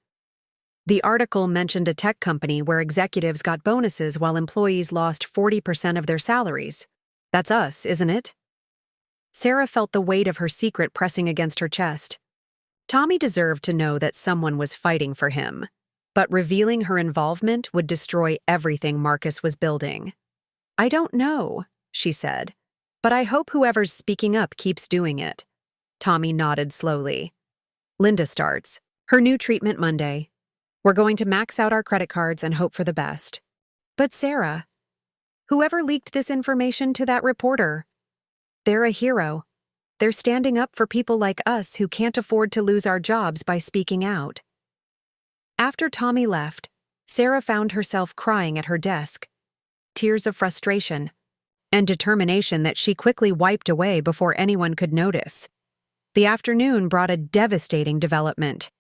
The article mentioned a tech company where executives got bonuses while employees lost 40% of their salaries. That's us, isn't it? Sarah felt the weight of her secret pressing against her chest. Tommy deserved to know that someone was fighting for him, but revealing her involvement would destroy everything Marcus was building. "I don't know," she said, "but I hope whoever's speaking up keeps doing it." Tommy nodded slowly. "Linda starts her new treatment Monday. We're going to max out our credit cards and hope for the best." "But Sarah, whoever leaked this information to that reporter, they're a hero. They're standing up for people like us who can't afford to lose our jobs by speaking out." After Tommy left, Sarah found herself crying at her desk, tears of frustration and determination that she quickly wiped away before anyone could notice. The afternoon brought a devastating development.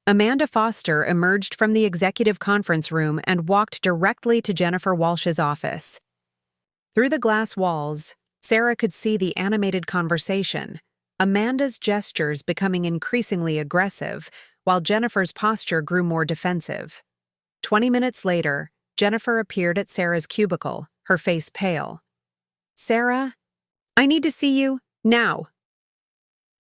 Amanda Foster emerged from the executive conference room and walked directly to Jennifer Walsh's office. Through the glass walls, Sarah could see the animated conversation, Amanda's gestures becoming increasingly aggressive, while Jennifer's posture grew more defensive. 20 minutes later, Jennifer appeared at Sarah's cubicle, her face pale. "Sarah, I need to see you, now."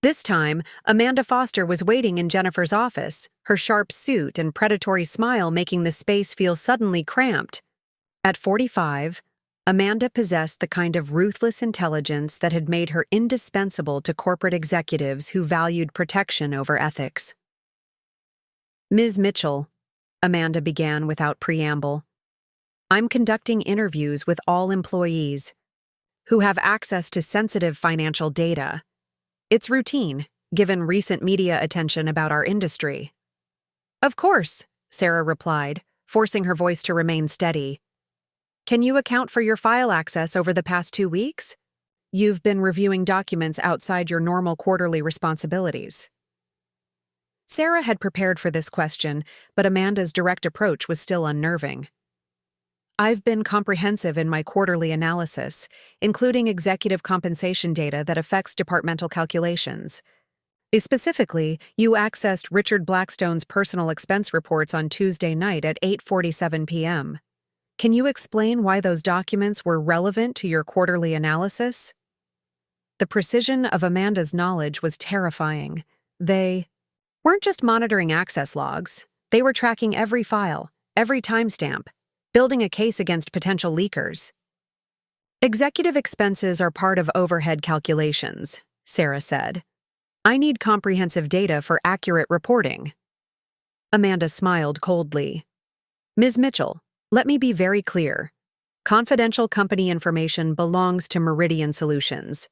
This time, Amanda Foster was waiting in Jennifer's office, her sharp suit and predatory smile making the space feel suddenly cramped. At 45, Amanda possessed the kind of ruthless intelligence that had made her indispensable to corporate executives who valued protection over ethics. "Ms. Mitchell," Amanda began without preamble, "I'm conducting interviews with all employees who have access to sensitive financial data. It's routine, given recent media attention about our industry." "Of course," Sarah replied, forcing her voice to remain steady. "Can you account for your file access over the past 2 weeks? You've been reviewing documents outside your normal quarterly responsibilities." Sarah had prepared for this question, but Amanda's direct approach was still unnerving. "I've been comprehensive in my quarterly analysis, including executive compensation data that affects departmental calculations. Specifically, you accessed Richard Blackstone's personal expense reports on Tuesday night at 8:47 p.m. Can you explain why those documents were relevant to your quarterly analysis?" The precision of Amanda's knowledge was terrifying. They weren't just monitoring access logs. They were tracking every file, every timestamp, building a case against potential leakers. "Executive expenses are part of overhead calculations," Sarah said. "I need comprehensive data for accurate reporting." Amanda smiled coldly. "Ms. Mitchell, let me be very clear. Confidential company information belongs to Meridian Solutions.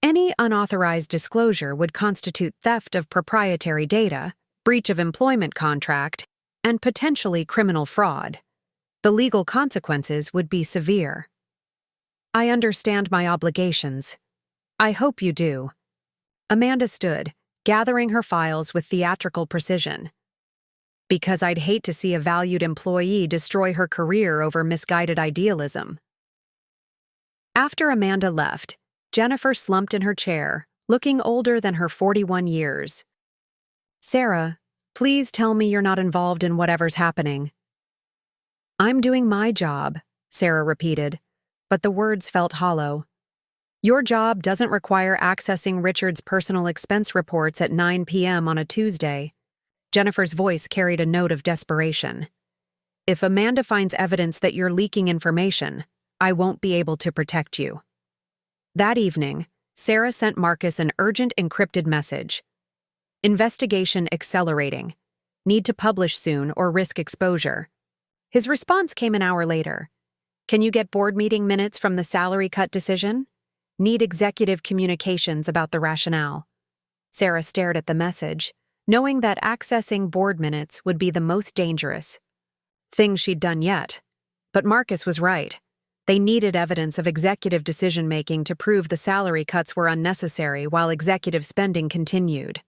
Any unauthorized disclosure would constitute theft of proprietary data, breach of employment contract, and potentially criminal fraud. The legal consequences would be severe." "I understand my obligations. I hope you do." Amanda stood, gathering her files with theatrical precision. "Because I'd hate to see a valued employee destroy her career over misguided idealism." After Amanda left, Jennifer slumped in her chair, looking older than her 41 years. Sarah, please tell me you're not involved in whatever's happening. I'm doing my job, Sarah repeated, but the words felt hollow. Your job doesn't require accessing Richard's personal expense reports at 9 p.m. on a Tuesday. Jennifer's voice carried a note of desperation. If Amanda finds evidence that you're leaking information, I won't be able to protect you. That evening, Sarah sent Marcus an urgent encrypted message. Investigation accelerating. Need to publish soon or risk exposure. His response came an hour later. Can you get board meeting minutes from the salary cut decision? Need executive communications about the rationale. Sarah stared at the message, knowing that accessing board minutes would be the most dangerous thing she'd done yet. But Marcus was right. They needed evidence of executive decision-making to prove the salary cuts were unnecessary while executive spending continued.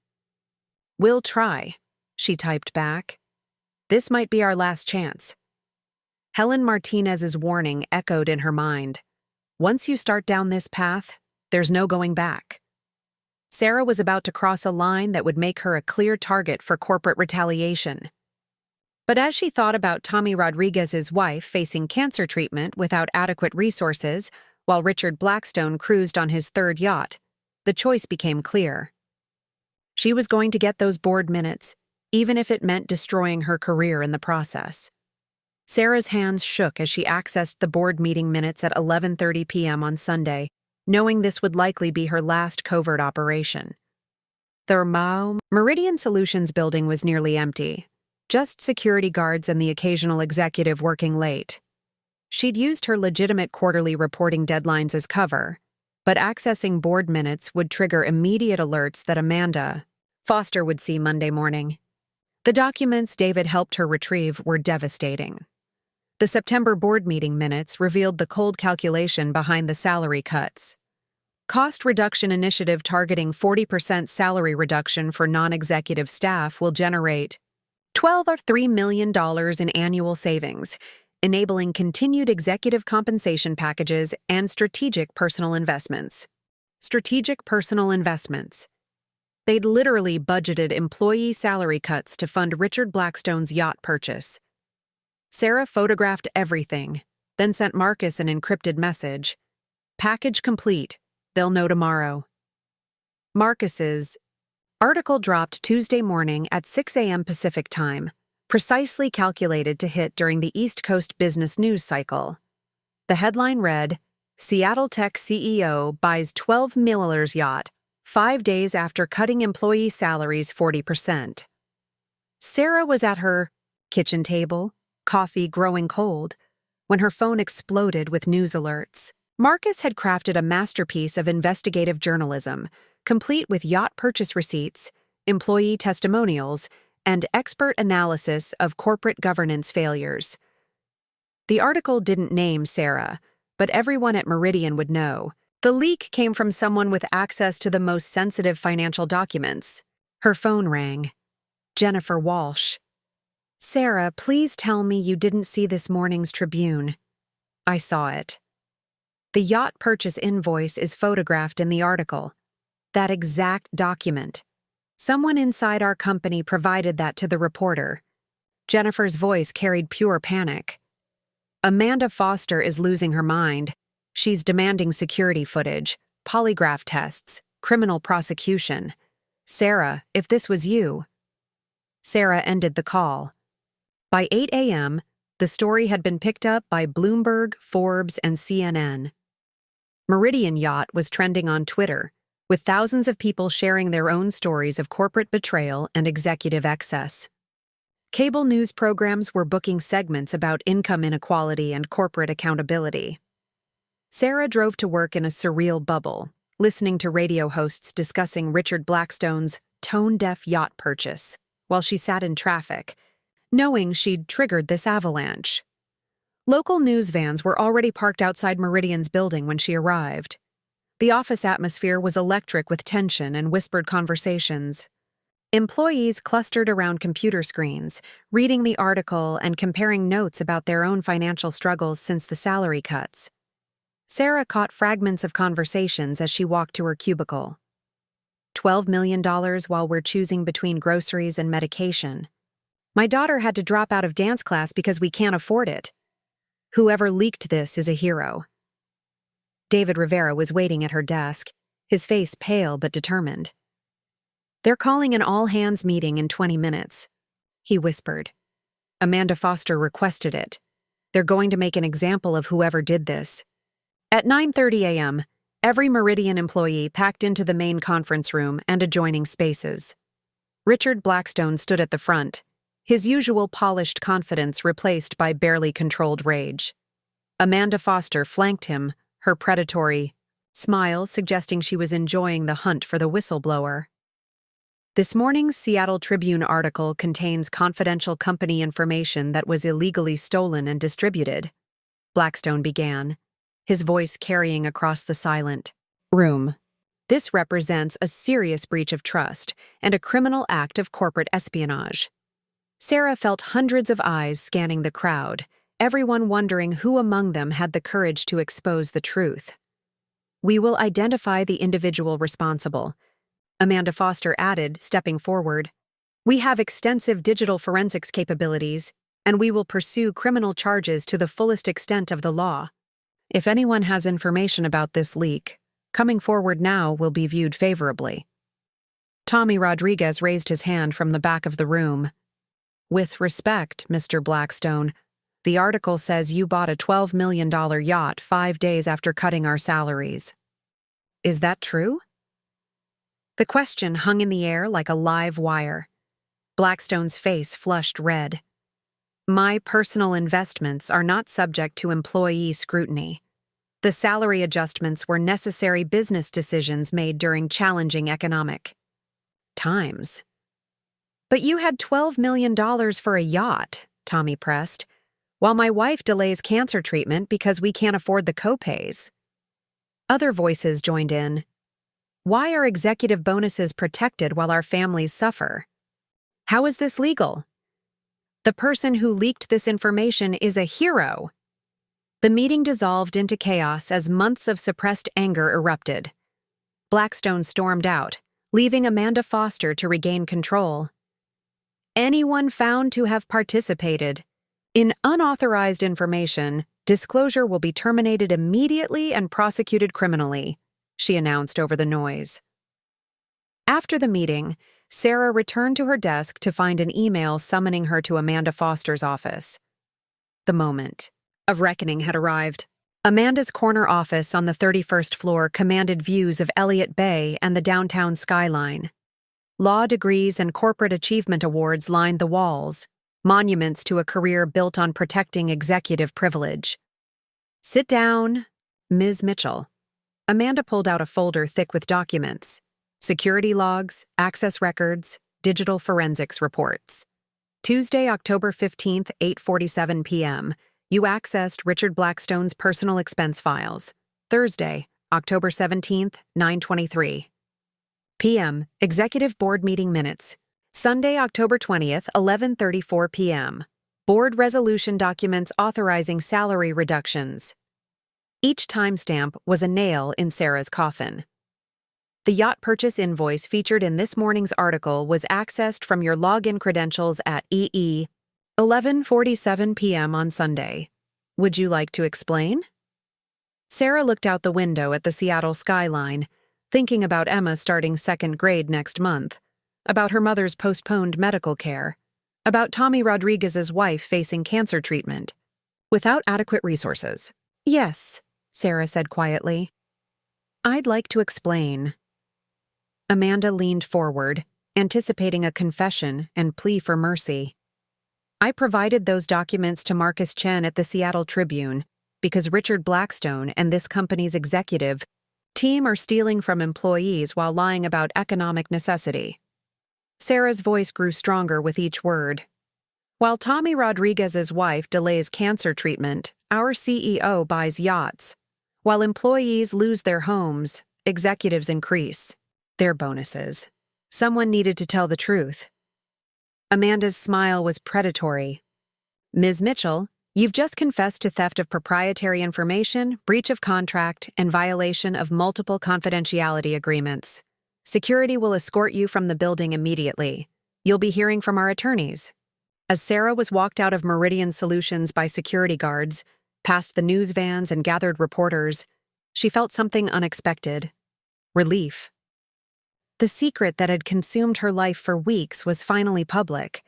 We'll try, she typed back. This might be our last chance. Helen Martinez's warning echoed in her mind. Once you start down this path, there's no going back. Sarah was about to cross a line that would make her a clear target for corporate retaliation. But as she thought about Tommy Rodriguez's wife facing cancer treatment without adequate resources, while Richard Blackstone cruised on his third yacht, the choice became clear. She was going to get those board minutes, even if it meant destroying her career in the process. Sarah's hands shook as she accessed the board meeting minutes at 11:30 p.m. on Sunday, knowing this would likely be her last covert operation. The Meridian Solutions building was nearly empty, just security guards and the occasional executive working late. She'd used her legitimate quarterly reporting deadlines as cover, but accessing board minutes would trigger immediate alerts that Amanda Foster would see Monday morning. The documents David helped her retrieve were devastating. The September board meeting minutes revealed the cold calculation behind the salary cuts. Cost reduction initiative targeting 40% salary reduction for non-executive staff will generate $12.3 million in annual savings, enabling continued executive compensation packages and strategic personal investments. Strategic personal investments. They'd literally budgeted employee salary cuts to fund Richard Blackstone's yacht purchase. Sarah photographed everything, then sent Marcus an encrypted message. Package complete. They'll know tomorrow. Marcus's article dropped Tuesday morning at 6 a.m. Pacific time, precisely calculated to hit during the East Coast business news cycle. The headline read, Seattle Tech CEO buys $12 million yacht 5 days after cutting employee salaries 40%. Sarah was at her kitchen table, coffee growing cold, when her phone exploded with news alerts. Marcus had crafted a masterpiece of investigative journalism, complete with yacht purchase receipts, employee testimonials, and expert analysis of corporate governance failures. The article didn't name Sarah, but everyone at Meridian would know. The leak came from someone with access to the most sensitive financial documents. Her phone rang. Jennifer Walsh. Sarah, please tell me you didn't see this morning's Tribune. I saw it. The yacht purchase invoice is photographed in the article. That exact document. Someone inside our company provided that to the reporter. Jennifer's voice carried pure panic. Amanda Foster is losing her mind. She's demanding security footage, polygraph tests, criminal prosecution. Sarah, if this was you. Sarah ended the call. By 8 a.m., the story had been picked up by Bloomberg, Forbes, and CNN. Meridian Yacht was trending on Twitter, with thousands of people sharing their own stories of corporate betrayal and executive excess. Cable news programs were booking segments about income inequality and corporate accountability. Sarah drove to work in a surreal bubble, listening to radio hosts discussing Richard Blackstone's tone-deaf yacht purchase, while she sat in traffic, knowing she'd triggered this avalanche. Local news vans were already parked outside Meridian's building when she arrived. The office atmosphere was electric with tension and whispered conversations. Employees clustered around computer screens, reading the article and comparing notes about their own financial struggles since the salary cuts. Sarah caught fragments of conversations as she walked to her cubicle. $12 million while we're choosing between groceries and medication. My daughter had to drop out of dance class because we can't afford it. Whoever leaked this is a hero. David Rivera was waiting at her desk, his face pale but determined. They're calling an all-hands meeting in 20 minutes, he whispered. Amanda Foster requested it. They're going to make an example of whoever did this. At 9:30 a.m., every Meridian employee packed into the main conference room and adjoining spaces. Richard Blackstone stood at the front, his usual polished confidence replaced by barely controlled rage. Amanda Foster flanked him, her predatory smile suggesting she was enjoying the hunt for the whistleblower. This morning's Seattle Tribune article contains confidential company information that was illegally stolen and distributed, Blackstone began, his voice carrying across the silent room. This represents a serious breach of trust and a criminal act of corporate espionage. Sarah felt hundreds of eyes scanning the crowd, everyone wondering who among them had the courage to expose the truth. We will identify the individual responsible, Amanda Foster added, stepping forward. We have extensive digital forensics capabilities, and we will pursue criminal charges to the fullest extent of the law. If anyone has information about this leak, coming forward now will be viewed favorably. Tommy Rodriguez raised his hand from the back of the room. With respect, Mr. Blackstone, the article says you bought a $12 million yacht 5 days after cutting our salaries. Is that true? The question hung in the air like a live wire. Blackstone's face flushed red. My personal investments are not subject to employee scrutiny. The salary adjustments were necessary business decisions made during challenging economic times. But you had $12 million for a yacht, Tommy pressed, while my wife delays cancer treatment because we can't afford the copays. Other voices joined in. Why are executive bonuses protected while our families suffer? How is this legal? The person who leaked this information is a hero. The meeting dissolved into chaos as months of suppressed anger erupted. Blackstone stormed out, leaving Amanda Foster to regain control. Anyone found to have participated in unauthorized information, disclosure will be terminated immediately and prosecuted criminally, she announced over the noise. After the meeting, Sarah returned to her desk to find an email summoning her to Amanda Foster's office. The moment of reckoning had arrived. Amanda's corner office on the 31st floor commanded views of Elliott Bay and the downtown skyline. Law degrees and corporate achievement awards lined the walls, monuments to a career built on protecting executive privilege. Sit down, Ms. Mitchell. Amanda pulled out a folder thick with documents, security logs, access records, digital forensics reports. Tuesday, October 15th, 8:47 p.m., you accessed Richard Blackstone's personal expense files. Thursday, October 17th, 9:23 p.m., Executive Board Meeting Minutes. Sunday, October 20th, 11:34 p.m., Board Resolution Documents authorizing salary reductions. Each timestamp was a nail in Sarah's coffin. The yacht purchase invoice featured in this morning's article was accessed from your login credentials at 11:47 p.m. on Sunday. Would you like to explain? Sarah looked out the window at the Seattle skyline, thinking about Emma starting second grade next month, about her mother's postponed medical care, about Tommy Rodriguez's wife facing cancer treatment, without adequate resources. Yes, Sarah said quietly. I'd like to explain. Amanda leaned forward, anticipating a confession and plea for mercy. I provided those documents to Marcus Chen at the Seattle Tribune because Richard Blackstone and this company's executive team are stealing from employees while lying about economic necessity. Sarah's voice grew stronger with each word. While Tommy Rodriguez's wife delays cancer treatment, our CEO buys yachts. While employees lose their homes, executives increase their bonuses. Someone needed to tell the truth. Amanda's smile was predatory. Ms. Mitchell, You've just confessed to theft of proprietary information, breach of contract, and violation of multiple confidentiality agreements. Security will escort you from the building immediately. You'll be hearing from our attorneys." As Sarah was walked out of Meridian Solutions by security guards, past the news vans and gathered reporters, she felt something unexpected: relief. The secret that had consumed her life for weeks was finally public.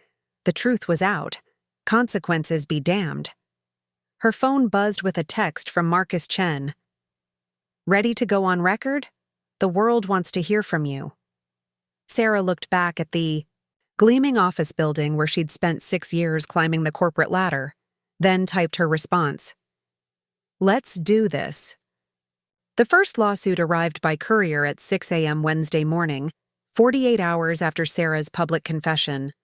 The truth was out. Consequences be damned. Her phone buzzed with a text from Marcus Chen. "Ready to go on record? The world wants to hear from you." Sarah looked back at the gleaming office building where she'd spent 6 years climbing the corporate ladder, then typed her response. "Let's do this." The first lawsuit arrived by courier at 6 a.m. Wednesday morning, 48 hours after Sarah's public confession.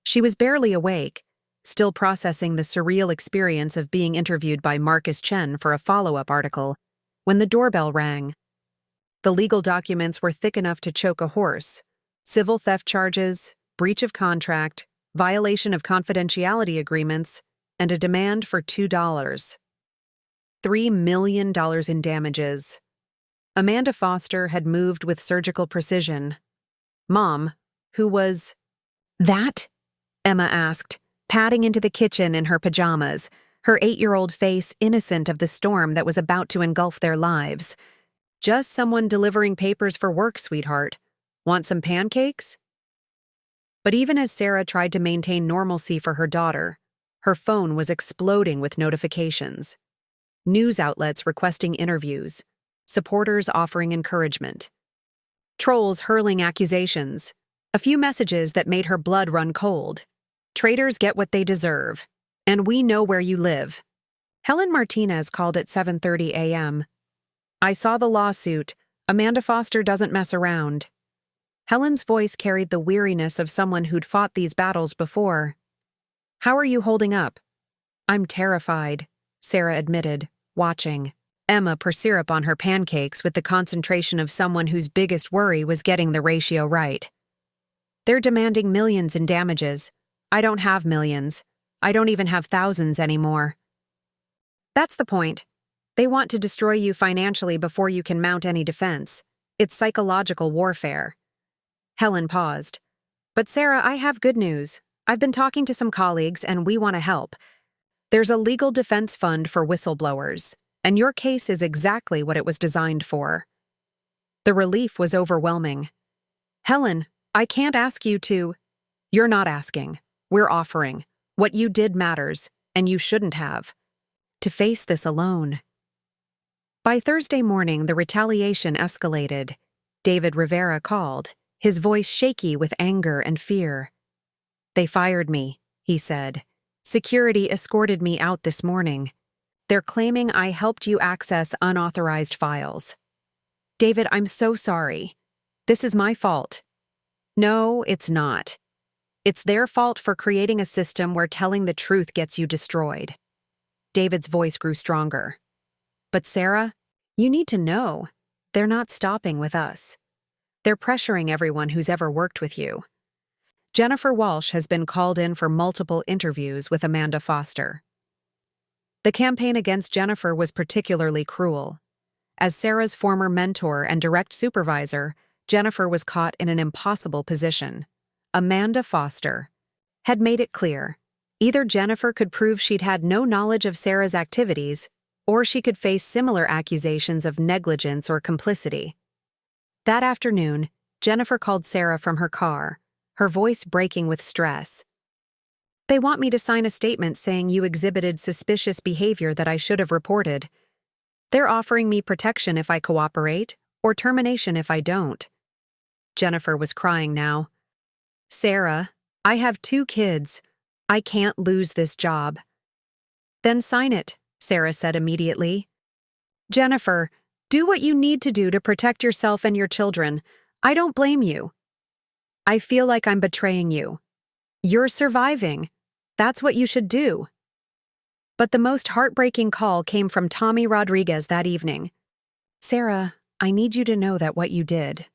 She was barely awake, still processing the surreal experience of being interviewed by Marcus Chen for a follow-up article, when the doorbell rang. The legal documents were thick enough to choke a horse: civil theft charges, breach of contract, violation of confidentiality agreements, and a demand for $2. $3 million in damages. Amanda Foster had moved with surgical precision. Mom, who was that? Emma asked, padding into the kitchen in her pajamas, her 8-year-old face innocent of the storm that was about to engulf their lives. "Just someone delivering papers for work, sweetheart. Want some pancakes?" But even as Sarah tried to maintain normalcy for her daughter, her phone was exploding with notifications. News outlets requesting interviews, supporters offering encouragement, trolls hurling accusations, a few messages that made her blood run cold. "Traitors get what they deserve, and we know where you live." Helen Martinez called at 7:30 a.m. "I saw the lawsuit. Amanda Foster doesn't mess around." Helen's voice carried the weariness of someone who'd fought these battles before. "How are you holding up?" "I'm terrified," Sarah admitted, watching. Emma poured syrup on her pancakes with the concentration of someone whose biggest worry was getting the ratio right. "They're demanding millions in damages. I don't have millions. I don't even have thousands anymore." "That's the point. They want to destroy you financially before you can mount any defense. It's psychological warfare." Helen paused. "But Sarah, I have good news. I've been talking to some colleagues and we want to help. There's a legal defense fund for whistleblowers, and your case is exactly what it was designed for." The relief was overwhelming. "Helen, I can't ask you to—" "You're not asking. We're offering. What you did matters, and you shouldn't have to face this alone." By Thursday morning, the retaliation escalated. David Rivera called, his voice shaky with anger and fear. "They fired me," he said. "Security escorted me out this morning. They're claiming I helped you access unauthorized files." "David, I'm so sorry. This is my fault." "No, it's not. It's their fault for creating a system where telling the truth gets you destroyed." David's voice grew stronger. "But Sarah, you need to know, they're not stopping with us. They're pressuring everyone who's ever worked with you." Jennifer Walsh has been called in for multiple interviews with Amanda Foster. The campaign against Jennifer was particularly cruel. As Sarah's former mentor and direct supervisor, Jennifer was caught in an impossible position. Amanda Foster had made it clear, either Jennifer could prove she'd had no knowledge of Sarah's activities, or she could face similar accusations of negligence or complicity. That afternoon, Jennifer called Sarah from her car, her voice breaking with stress. "They want me to sign a statement saying you exhibited suspicious behavior that I should have reported. They're offering me protection if I cooperate, or termination if I don't." Jennifer was crying now. "Sarah, I have 2 kids. I can't lose this job." "Then sign it," Sarah said immediately. "Jennifer, do what you need to do to protect yourself and your children. I don't blame you. I feel like I'm betraying you. You're surviving. That's what you should do." But the most heartbreaking call came from Tommy Rodriguez that evening. "Sarah, I need you to know that what you did,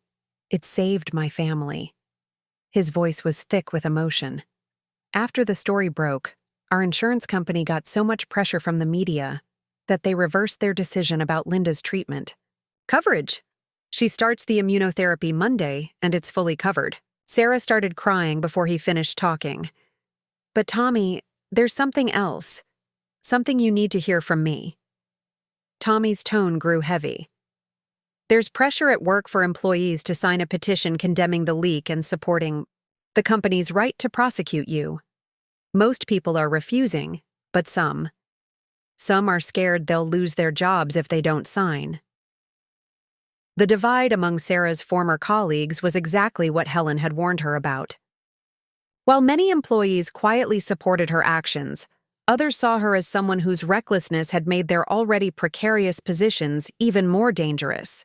it saved my family." His voice was thick with emotion. "After the story broke, our insurance company got so much pressure from the media that they reversed their decision about Linda's treatment. Coverage. She starts the immunotherapy Monday, and it's fully covered. Sarah started crying before he finished talking. But Tommy, there's something else. Something you need to hear from me. Tommy's tone grew heavy. There's pressure at work for employees to sign a petition condemning the leak and supporting the company's right to prosecute you. Most people are refusing, but some. Some are scared they'll lose their jobs if they don't sign. The divide among Sarah's former colleagues was exactly what Helen had warned her about. While many employees quietly supported her actions, others saw her as someone whose recklessness had made their already precarious positions even more dangerous.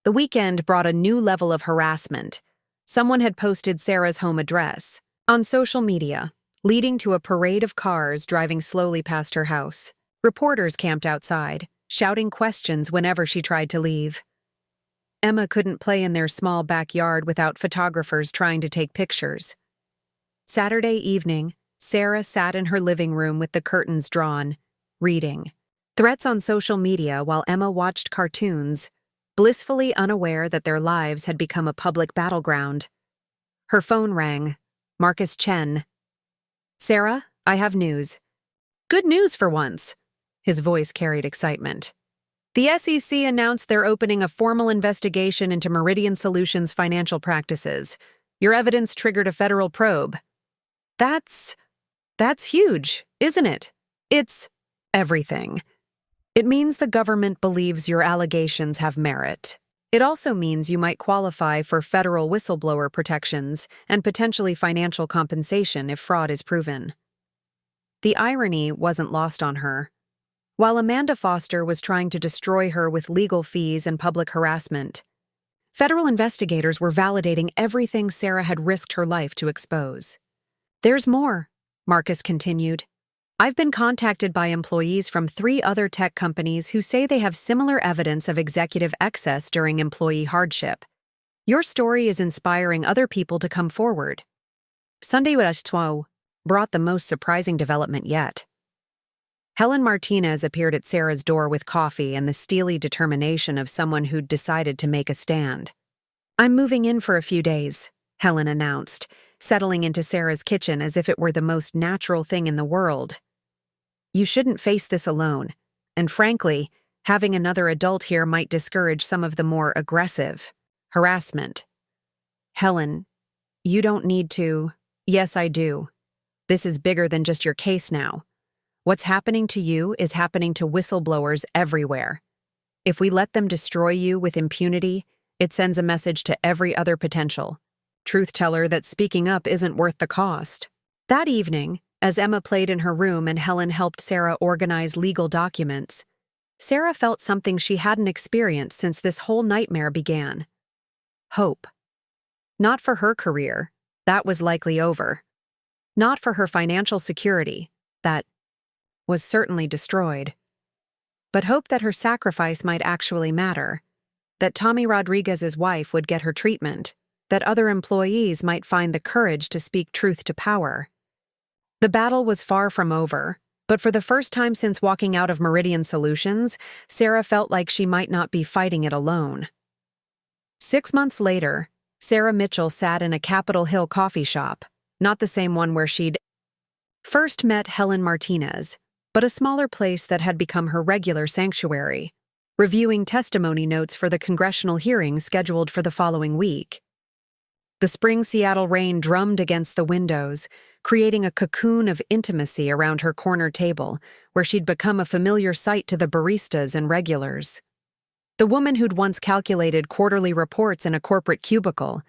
The weekend brought a new level of harassment. Someone had posted Sarah's home address on social media, leading to a parade of cars driving slowly past her house. Reporters camped outside, shouting questions whenever she tried to leave. Emma couldn't play in their small backyard without photographers trying to take pictures. Saturday evening, Sarah sat in her living room with the curtains drawn, reading threats on social media while Emma watched cartoons, blissfully unaware that their lives had become a public battleground. Her phone rang. Marcus Chen. "Sarah, I have news." "Good news for once." His voice carried excitement. "The SEC announced they're opening a formal investigation into Meridian Solutions' financial practices. Your evidence triggered a federal probe." That's huge, isn't it? It's everything. It means the government believes your allegations have merit. It also means you might qualify for federal whistleblower protections and potentially financial compensation if fraud is proven. The irony wasn't lost on her. While Amanda Foster was trying to destroy her with legal fees and public harassment, federal investigators were validating everything Sarah had risked her life to expose. "There's more," Marcus continued. "I've been contacted by employees from 3 other tech companies who say they have similar evidence of executive excess during employee hardship. Your story is inspiring other people to come forward." Sunday brought the most surprising development yet. Helen Martinez appeared at Sarah's door with coffee and the steely determination of someone who'd decided to make a stand. "I'm moving in for a few days," Helen announced, settling into Sarah's kitchen as if it were the most natural thing in the world. "You shouldn't face this alone, and frankly, having another adult here might discourage some of the more aggressive harassment." "Helen, you don't need to." "Yes, I do. This is bigger than just your case now. What's happening to you is happening to whistleblowers everywhere. If we let them destroy you with impunity, it sends a message to every other potential truth teller that speaking up isn't worth the cost." That evening, as Emma played in her room and Helen helped Sarah organize legal documents, Sarah felt something she hadn't experienced since this whole nightmare began. Hope. Not for her career, that was likely over. Not for her financial security, that was certainly destroyed. But hope that her sacrifice might actually matter, that Tommy Rodriguez's wife would get her treatment, that other employees might find the courage to speak truth to power. The battle was far from over, but for the first time since walking out of Meridian Solutions, Sarah felt like she might not be fighting it alone. 6 months later, Sarah Mitchell sat in a Capitol Hill coffee shop, not the same one where she'd first met Helen Martinez, but a smaller place that had become her regular sanctuary, reviewing testimony notes for the congressional hearing scheduled for the following week. The spring Seattle rain drummed against the windows, creating a cocoon of intimacy around her corner table, where she'd become a familiar sight to the baristas and regulars. The woman who'd once calculated quarterly reports in a corporate cubicle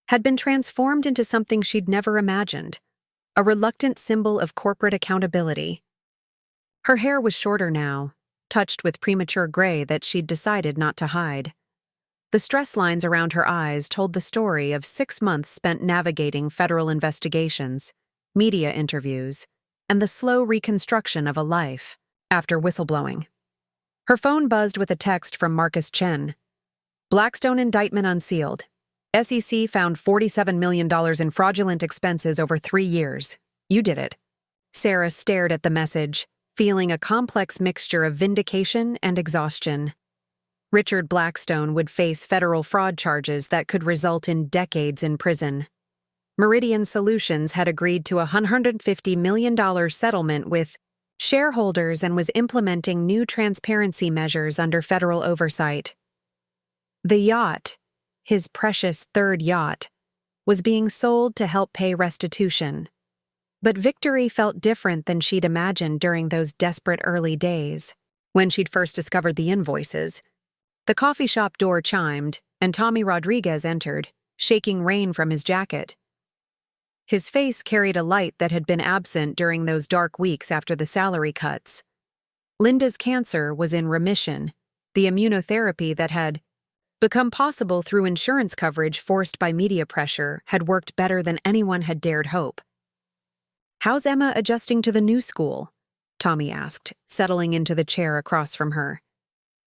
had been transformed into something she'd never imagined, a reluctant symbol of corporate accountability. Her hair was shorter now, touched with premature gray that she'd decided not to hide. The stress lines around her eyes told the story of 6 months spent navigating federal investigations, media interviews, and the slow reconstruction of a life after whistleblowing. Her phone buzzed with a text from Marcus Chen. "Blackstone indictment unsealed. SEC found $47 million in fraudulent expenses over 3 years. You did it." Sarah stared at the message, feeling a complex mixture of vindication and exhaustion. Richard Blackstone would face federal fraud charges that could result in decades in prison. Meridian Solutions had agreed to a $150 million settlement with shareholders and was implementing new transparency measures under federal oversight. The yacht, his precious third yacht, was being sold to help pay restitution. But victory felt different than she'd imagined during those desperate early days. When she'd first discovered the invoices, the coffee shop door chimed, and Tommy Rodriguez entered, shaking rain from his jacket. His face carried a light that had been absent during those dark weeks after the salary cuts. Linda's cancer was in remission. The immunotherapy that had become possible through insurance coverage forced by media pressure had worked better than anyone had dared hope. "How's Emma adjusting to the new school?" Tommy asked, settling into the chair across from her.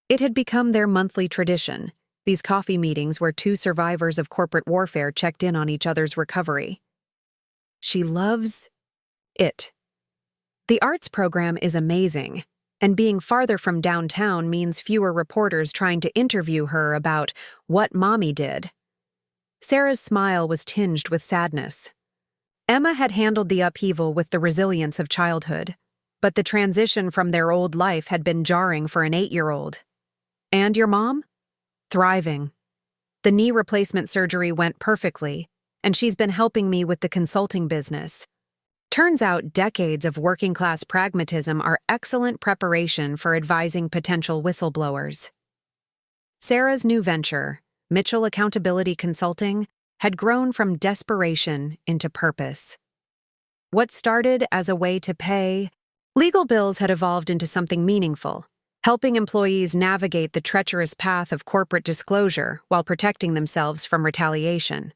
It had become their monthly tradition, these coffee meetings where two survivors of corporate warfare checked in on each other's recovery. "She loves it. The arts program is amazing, and being farther from downtown means fewer reporters trying to interview her about what Mommy did." Sarah's smile was tinged with sadness. Emma had handled the upheaval with the resilience of childhood, but the transition from their old life had been jarring for an 8-year-old. "And your mom?" "Thriving. The knee replacement surgery went perfectly, and she's been helping me with the consulting business. Turns out decades of working-class pragmatism are excellent preparation for advising potential whistleblowers." Sarah's new venture, Mitchell Accountability Consulting, had grown from desperation into purpose. What started as a way to pay legal bills had evolved into something meaningful, helping employees navigate the treacherous path of corporate disclosure while protecting themselves from retaliation.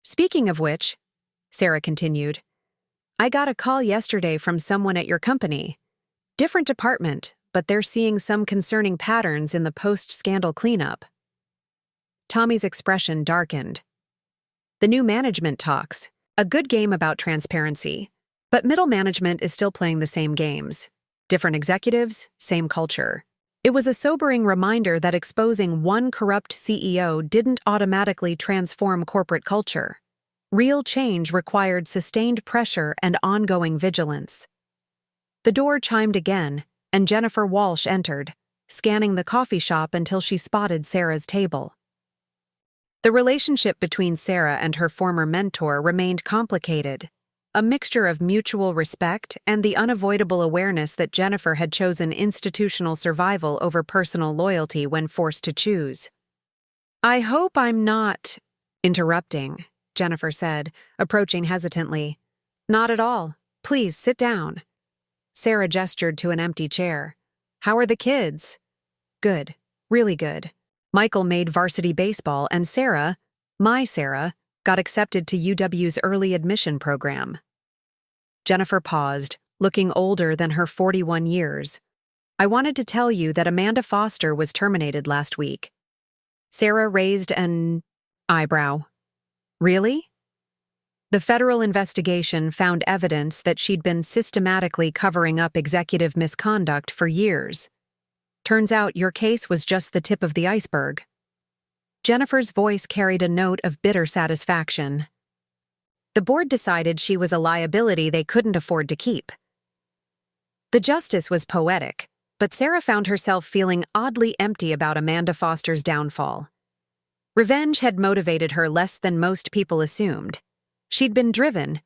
"Speaking of which," Sarah continued, "I got a call yesterday from someone at your company. Different department, but they're seeing some concerning patterns in the post-scandal cleanup." Tommy's expression darkened. "The new management talks, a good game about transparency, but middle management is still playing the same games. Different executives, same culture." It was a sobering reminder that exposing one corrupt CEO didn't automatically transform corporate culture. Real change required sustained pressure and ongoing vigilance. The door chimed again, and Jennifer Walsh entered, scanning the coffee shop until she spotted Sarah's table. The relationship between Sarah and her former mentor remained complicated, a mixture of mutual respect and the unavoidable awareness that Jennifer had chosen institutional survival over personal loyalty when forced to choose. "I hope I'm not interrupting," Jennifer said, approaching hesitantly. "Not at all. Please sit down." Sarah gestured to an empty chair. "How are the kids?" "Good. Really good. Michael made varsity baseball, and Sarah, my Sarah, got accepted to UW's early admission program." Jennifer paused, looking older than her 41 years. "I wanted to tell you that Amanda Foster was terminated last week." Sarah raised an eyebrow. "Really?" The federal investigation found evidence that she'd been systematically covering up executive misconduct for years. "Turns out your case was just the tip of the iceberg." Jennifer's voice carried a note of bitter satisfaction. "The board decided she was a liability they couldn't afford to keep." The justice was poetic, but Sarah found herself feeling oddly empty about Amanda Foster's downfall. Revenge had motivated her less than most people assumed. She'd been driven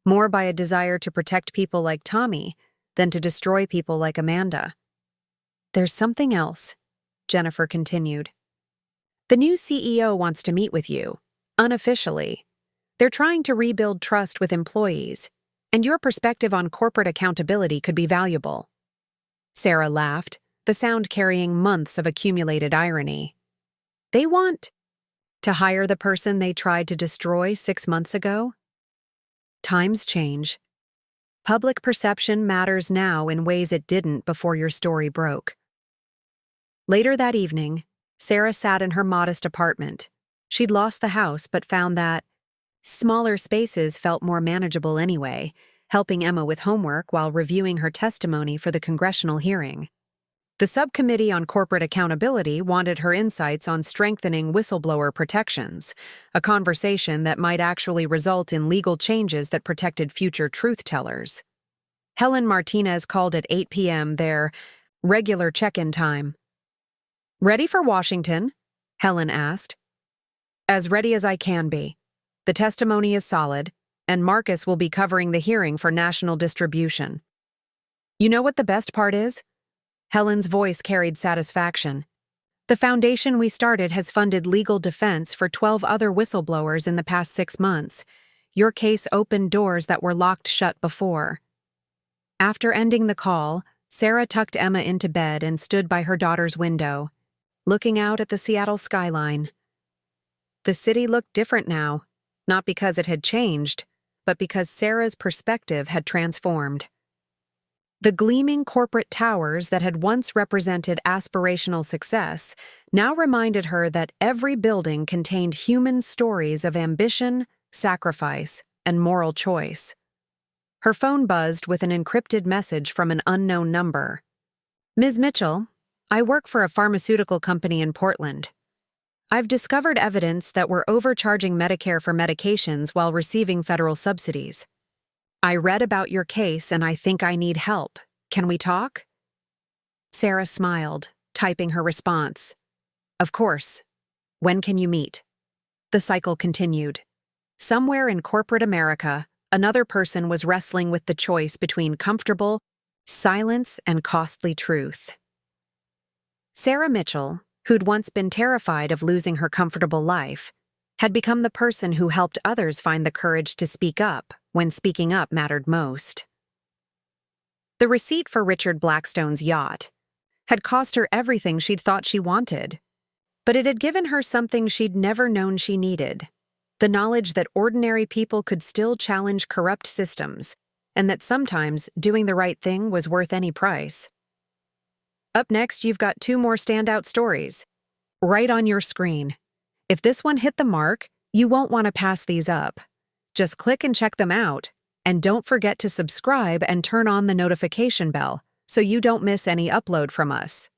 more by a desire to protect people like Tommy than to destroy people like Amanda. "There's something else," Jennifer continued. "The new CEO wants to meet with you, unofficially. They're trying to rebuild trust with employees, and your perspective on corporate accountability could be valuable." Sarah laughed, the sound carrying months of accumulated irony. "They want to hire the person they tried to destroy 6 months ago?" Times change. Public perception matters now in ways it didn't before your story broke. Later that evening, Sarah sat in her modest apartment. She'd lost the house but found that smaller spaces felt more manageable anyway, helping Emma with homework while reviewing her testimony for the congressional hearing. The Subcommittee on Corporate Accountability wanted her insights on strengthening whistleblower protections, a conversation that might actually result in legal changes that protected future truth-tellers. Helen Martinez called at 8 p.m. their regular check-in time. "Ready for Washington?" Helen asked. "As ready as I can be. The testimony is solid, and Marcus will be covering the hearing for national distribution." "You know what the best part is?" Helen's voice carried satisfaction. "The foundation we started has funded legal defense for 12 other whistleblowers in the past 6 months. Your case opened doors that were locked shut before." After ending the call, Sarah tucked Emma into bed and stood by her daughter's window, looking out at the Seattle skyline. The city looked different now, not because it had changed, but because Sarah's perspective had transformed. The gleaming corporate towers that had once represented aspirational success now reminded her that every building contained human stories of ambition, sacrifice, and moral choice. Her phone buzzed with an encrypted message from an unknown number. "Ms. Mitchell, I work for a pharmaceutical company in Portland. I've discovered evidence that we're overcharging Medicare for medications while receiving federal subsidies. I read about your case and I think I need help. Can we talk?" Sarah smiled, typing her response. "Of course. When can you meet?" The cycle continued. Somewhere in corporate America, another person was wrestling with the choice between comfortable silence and costly truth. Sarah Mitchell, who'd once been terrified of losing her comfortable life, had become the person who helped others find the courage to speak up when speaking up mattered most. The receipt for Richard Blackstone's yacht had cost her everything she'd thought she wanted, but it had given her something she'd never known she needed: the knowledge that ordinary people could still challenge corrupt systems, and that sometimes doing the right thing was worth any price. Up next, you've got 2 more standout stories, right on your screen. If this one hit the mark, you won't want to pass these up. Just click and check them out, and don't forget to subscribe and turn on the notification bell so you don't miss any upload from us.